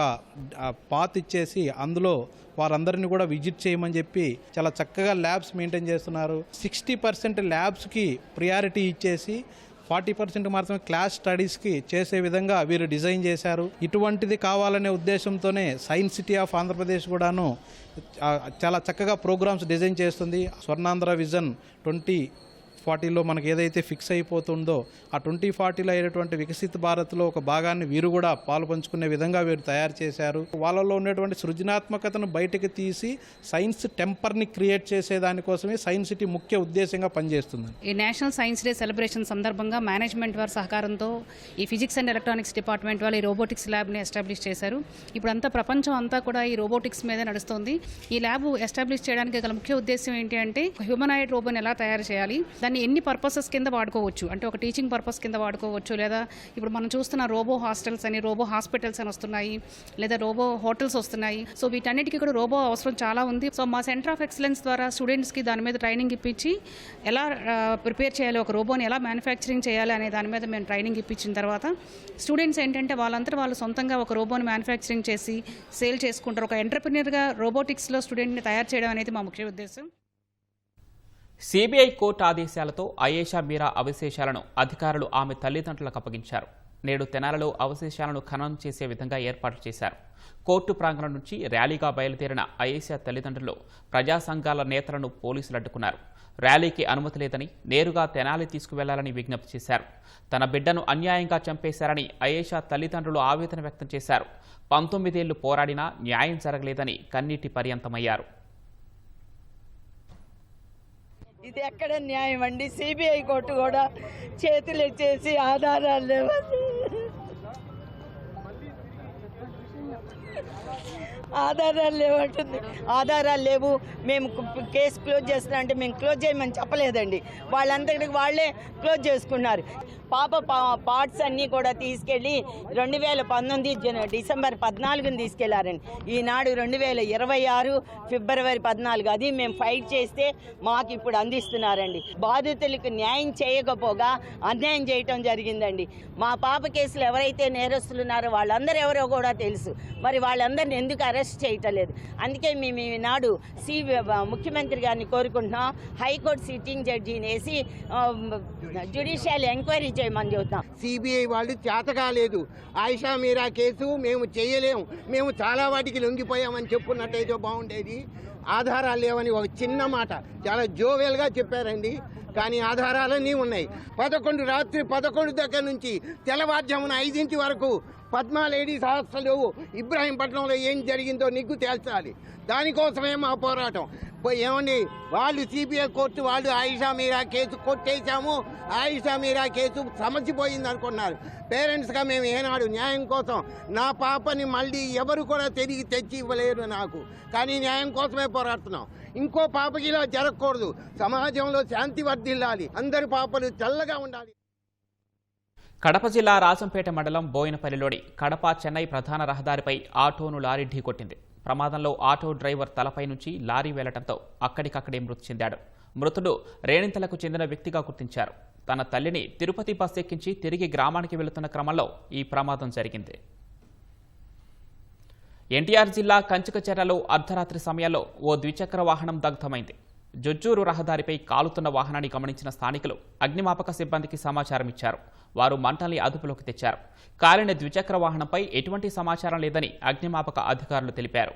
పాత్ ఇచ్చేసి అందులో వారందరినీ కూడా విజిట్ చేయమని చెప్పి చాలా చక్కగా ల్యాబ్స్ మెయింటైన్ చేస్తున్నారు. 60% ల్యాబ్స్కి ప్రియారిటీ ఇచ్చేసి 40% మాత్రమే క్లాస్ స్టడీస్కి చేసే విధంగా వీరు డిజైన్ చేశారు. ఇటువంటిది కావాలనే ఉద్దేశంతోనే సైన్స్ సిటీ ఆఫ్ ఆంధ్రప్రదేశ్ కూడాను చాలా చక్కగా ప్రోగ్రామ్స్ డిజైన్ చేస్తుంది. స్వర్ణాంధ్ర విజన్ 2040లో మనకు ఏదైతే ఫిక్స్ అయిపోతుందో ఆ 2040లో అయ్యేటువంటి వికసిత భారత్లో ఒక భాగాన్ని వీరు కూడా పాలు పంచుకునే విధంగా వీరు తయారు చేశారు. వాళ్ళలో ఉన్నటువంటి సృజనాత్మకతను బయటకు తీసి సైన్స్ టెంపర్ని క్రియేట్ చేసే దానికోసమే సైన్స్ సిటీ ముఖ్య ఉద్దేశంగా పనిచేస్తుంది. ఈ నేషనల్ సైన్స్ డే సెలబ్రేషన్ సందర్భంగా మేనేజ్మెంట్ వారి సహకారంతో ఈ ఫిజిక్స్ అండ్ ఎలక్ట్రానిక్స్ డిపార్ట్మెంట్ వాళ్ళు ఈ రోబోటిక్స్ ల్యాబ్ని ఎస్టాబ్లిష్ చేశారు. ఇప్పుడు అంతా ప్రపంచం అంతా కూడా ఈ రోబోటిక్స్ మీద నడుస్తుంది. ఈ ల్యాబ్ ఎస్టాబ్లిష్ చేయడానికి గల ముఖ్య ఉద్దేశం ఏంటి అంటే హ్యూమనాయిడ్ రోబోని ఎలా తయారు చేయాలి, దాన్ని ఎన్ని పర్పసెస్ కింద వాడుకోవచ్చు అంటే ఒక టీచింగ్ పర్పస్ కింద వాడుకోవచ్చు, లేదా ఇప్పుడు మనం చూస్తున్న రోబో హాస్టల్స్ అని, రోబో హాస్పిటల్స్ అని వస్తున్నాయి, లేదా రోబో హోటల్స్ వస్తున్నాయి. సో వీటన్నిటికీ కూడా రోబో అవసరం చాలా ఉంది. సో మా సెంటర్ ఆఫ్ ఎక్సలెన్స్ ద్వారా స్టూడెంట్స్కి దాని మీద ట్రైనింగ్ ఇప్పించి ఎలా ప్రిపేర్ చేయాలి, ఒక రోబోని ఎలా మ్యానుఫ్యాక్చరింగ్ చేయాలి అనే దాని మీద మేము ట్రైనింగ్ ఇప్పించిన తర్వాత స్టూడెంట్స్ ఏంటంటే వాళ్ళంతా వాళ్ళు సొంతంగా ఒక రోబోని మ్యానుఫ్యాక్చరింగ్ చేసి సేల్ చేసుకుంటారు. ఒక ఎంటర్ప్రెన్యూర్గా రోబోటిక్స్లో స్టూడెంట్ని తయారు చేయడం అనేది మా ముఖ్య ఉద్దేశం. సిబిఐ కోర్టు ఆదేశాలతో అయేషా మీరా అవశేషాలను అధికారులు ఆమె తల్లిదండ్రులకు అప్పగించారు. నేడు తెనాలలో అవశేషాలను ఖననం చేసే విధంగా ఏర్పాట్లు చేశారు. కోర్టు ప్రాంగణం నుంచి ర్యాలీగా బయలుదేరిన అయేషా తల్లిదండ్రులు ప్రజా సంఘాల నేతలను పోలీసులు అడ్డుకున్నారు. ర్యాలీకి అనుమతి లేదని, నేరుగా తెనాలి తీసుకువెళ్లాలని విజ్ఞప్తి చేశారు. తన బిడ్డను అన్యాయంగా చంపేశారని అయేషా తల్లిదండ్రులు ఆవేదన వ్యక్తం చేశారు. 19 ఏళ్లు పోరాడినా న్యాయం జరగలేదని కన్నీటి పర్యంతమయ్యారు. ఇది ఎక్కడ న్యాయం అండి? సిబిఐ కోర్టు కూడా చేతులు ఎత్తేసి ఆధారాలు లేవని, ఆధారాలు లేవంటుంది. ఆధారాలు లేవు, మేము కేసు క్లోజ్ చేస్తున్నా అంటే మేము క్లోజ్ చేయమని చెప్పలేదండి. వాళ్ళందరికీ వాళ్ళే క్లోజ్ చేసుకున్నారు. పాప పార్ట్స్ అన్నీ కూడా తీసుకెళ్ళి 2019 డిసెంబర్ 14 తీసుకెళ్లారండి. ఈనాడు 2026 ఫిబ్రవరి 14 అది మేము ఫైట్ చేస్తే మాకు ఇప్పుడు అందిస్తున్నారండి. బాధితులకు న్యాయం చేయకపోగా అన్యాయం చేయటం జరిగిందండి. మా పాప కేసులు ఎవరైతే నేరస్తులు ఉన్నారో వాళ్ళందరూ ఎవరో కూడా తెలుసు. మరి వాళ్ళందరిని ఎందుకు అరెస్ట్ చేయటం లేదు? అందుకే మేము ఈనాడు ముఖ్యమంత్రి గారిని కోరుకుంటున్నాం, హైకోర్టు సిట్టింగ్ జడ్జిని వేసి జ్యుడిషియల్ ఎంక్వైరీ చేయమని చెబుతాం. సిబిఐ వాళ్ళు చేత కాలేదు. ఆయిషా మీరా కేసు మేము చేయలేము, మేము చాలా వాటికి లొంగిపోయామని చెప్పున్నట్టయితే బాగుండేది. ఆధారాలు లేవని ఒక చిన్న మాట చాలా జోవెల్గా చెప్పారండి, కానీ ఆధారాలన్నీ ఉన్నాయి. రాత్రి 11 దగ్గర నుంచి తెల్లవారుజామున 5 వరకు పద్మా లేడీస్ హాస్టల్ ఇబ్రాహీంపట్నంలో ఏం జరిగిందో నిగ్గు తేల్చాలి. దానికోసమే మా పోరాటం. ఏమండి, వాళ్ళు సిబిఐ కోర్టు వాళ్ళు ఆయిషా మీరా కేసు కొట్టేశాము, ఆయిషా మీరా కేసు సమసిపోయింది అనుకున్నారు. పేరెంట్స్గా మేము ఏనాడు న్యాయం కోసం నా పాపని మళ్ళీ ఎవరు కూడా తిరిగి తెచ్చి ఇవ్వలేరు నాకు, కానీ న్యాయం కోసమే పోరాడుతున్నాం. ఇంకో పాపకి ఇలా జరగకూడదు. సమాజంలో శాంతి వర్ధిల్లాలి, అందరి పాపలు చల్లగా ఉండాలి. కడప జిల్లా రాజంపేట మండలం బోయినపల్లిలోని కడప చెన్నై ప్రధాన రహదారిపై ఆటోను లారీ ఢీకొట్టింది. ప్రమాదంలో ఆటో డ్రైవర్ తలపై నుంచి లారీ వెళ్లడంతో అక్కడికక్కడే మృతి చెందాడు. మృతుడు రేణింతలకు చెందిన వ్యక్తిగా గుర్తించారు. తన తల్లిని తిరుపతి బస్ ఎక్కించి తిరిగి గ్రామానికి వెళుతున్న క్రమంలో ఈ ప్రమాదం జరిగింది. ఎన్టీఆర్ జిల్లా కంచికచెర్లలో అర్ధరాత్రి సమయంలో ఓ ద్విచక్ర వాహనం దగ్ధమైంది. జొజ్జూరు రహదారిపై కాలుతున్న వాహనాన్ని గమనించిన స్థానికులు అగ్నిమాపక సిబ్బందికి సమాచారం ఇచ్చారు. వారు మంటల్ని అదుపులోకి తెచ్చారు. కాలిన ద్విచక్ర వాహనంపై ఎటువంటి సమాచారం లేదని అగ్నిమాపక అధికారులు తెలిపారు.